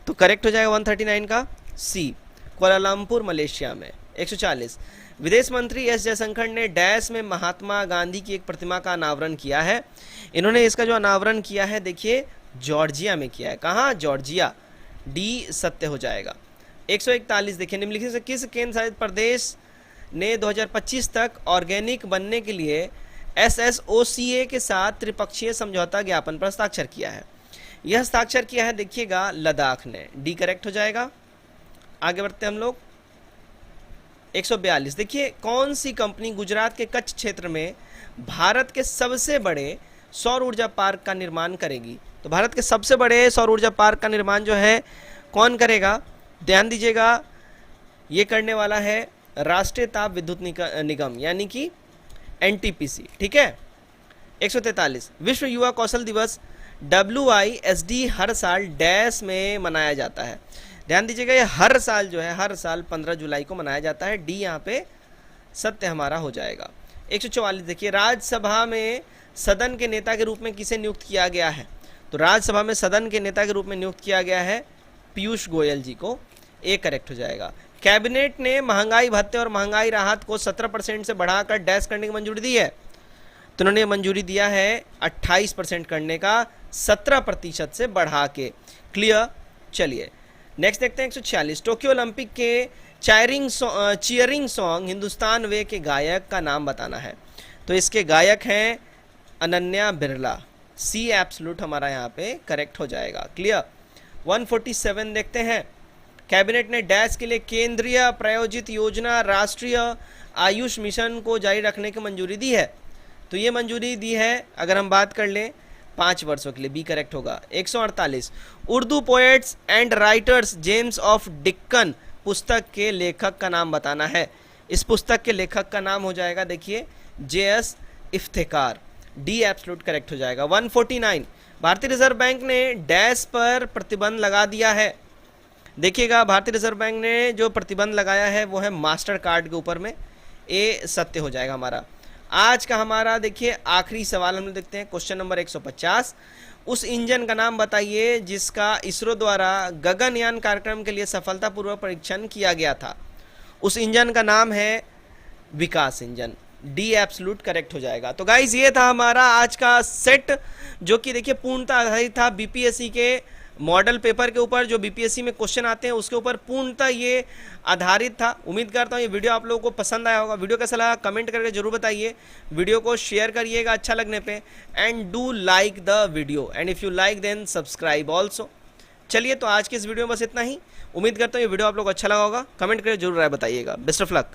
तो करेक्ट हो जाएगा 139 का सी, कुआलालंपुर मलेशिया में। 140 विदेश मंत्री एस जयशंकर ने डैश में महात्मा गांधी की एक प्रतिमा का अनावरण किया है। इन्होंने इसका जो अनावरण किया है देखिए जॉर्जिया में किया है। कहाँ? जॉर्जिया, डी सत्य हो जाएगा। 141 देखिए निम्नलिखित से किस केंद्र शासित प्रदेश ने 2025 तक ऑर्गेनिक बनने के लिए SSOCA के साथ त्रिपक्षीय समझौता ज्ञापन पर हस्ताक्षर किया है? यह हस्ताक्षर किया है देखिएगा लद्दाख ने, डी करेक्ट हो जाएगा। आगे बढ़ते हैं हम लोग। 142 देखिए कौन सी कंपनी गुजरात के कच्छ क्षेत्र में भारत के सबसे बड़े सौर ऊर्जा पार्क का निर्माण करेगी? तो भारत के सबसे बड़े सौर ऊर्जा पार्क का निर्माण जो है कौन करेगा? ध्यान दीजिएगा, ये करने वाला है राष्ट्रीय ताप विद्युत निगम यानी कि NTPC, ठीक है। 143 विश्व युवा कौशल दिवस WISD हर साल डैश में मनाया जाता है? ध्यान दीजिएगा ये हर साल जो है, हर साल 15 जुलाई को मनाया जाता है, डी यहाँ पे सत्य हमारा हो जाएगा। 144 देखिए राज्यसभा में सदन के नेता के रूप में किसे नियुक्त किया गया है? तो राज्यसभा में सदन के नेता के रूप में नियुक्त किया गया है पीयूष गोयल जी को, ए करेक्ट हो जाएगा। कैबिनेट ने महंगाई भत्ते और महंगाई राहत को 17% से बढ़ाकर डैश करने की मंजूरी दी है? तो उन्होंने मंजूरी दिया है 28% करने का, 17% से बढ़ा के। क्लियर। चलिए नेक्स्ट देखते हैं 146 टोक्यो ओलंपिक के चीयरिंग सॉन्ग हिंदुस्तान वे के गायक का नाम बताना है? तो इसके गायक हैं अनन्या बिरला, सी एब्सोल्यूट हमारा यहाँ पे करेक्ट हो जाएगा। क्लियर। 147 देखते हैं कैबिनेट ने डैश के लिए केंद्रीय प्रायोजित योजना राष्ट्रीय आयुष मिशन को जारी रखने की मंजूरी दी है? तो ये मंजूरी दी है अगर हम बात कर लें 5 वर्षों के लिए, बी करेक्ट होगा। 148 Urdu poets and writers James of Deccan पुस्तक के लेखक का नाम बताना है? इस पुस्तक के लेखक का नाम हो जाएगा देखिए JS Iftikhar, D absolute correct हो जाएगा। 149 भारतीय रिजर्व बैंक ने डैश पर प्रतिबंध लगा दिया है? देखिएगा भारतीय रिजर्व बैंक ने जो प्रतिबंध लगाया है वो है मास्टर कार्ड के ऊपर में, ए सत्य हो जाएगा हमारा। आज का हमारा देखिए आखिरी सवाल हम लोग देखते हैं, क्वेश्चन नंबर 150 उस इंजन का नाम बताइए जिसका इसरो द्वारा गगनयान कार्यक्रम के लिए सफलतापूर्वक परीक्षण किया गया था? उस इंजन का नाम है विकास इंजन, डी एब्सोल्यूट करेक्ट हो जाएगा। तो गाइज ये था हमारा आज का सेट जो कि देखिए पूर्णतः आधारित था बीपीएससी के मॉडल पेपर के ऊपर, जो बीपीएससी में क्वेश्चन आते हैं उसके ऊपर पूर्णतः ये आधारित था। उम्मीद करता हूँ ये वीडियो आप लोगों को पसंद आया होगा। वीडियो कैसा लगा कमेंट करके जरूर बताइए, वीडियो को शेयर करिएगा अच्छा लगने पे, and do like the video, and if you like then subscribe also. चलिए तो आज के इस वीडियो में बस इतना ही। उम्मीद करता हूँ ये वीडियो आप लोग को अच्छा लगा होगा। कमेंट करके जरूर राय बताइएगा। Best of luck.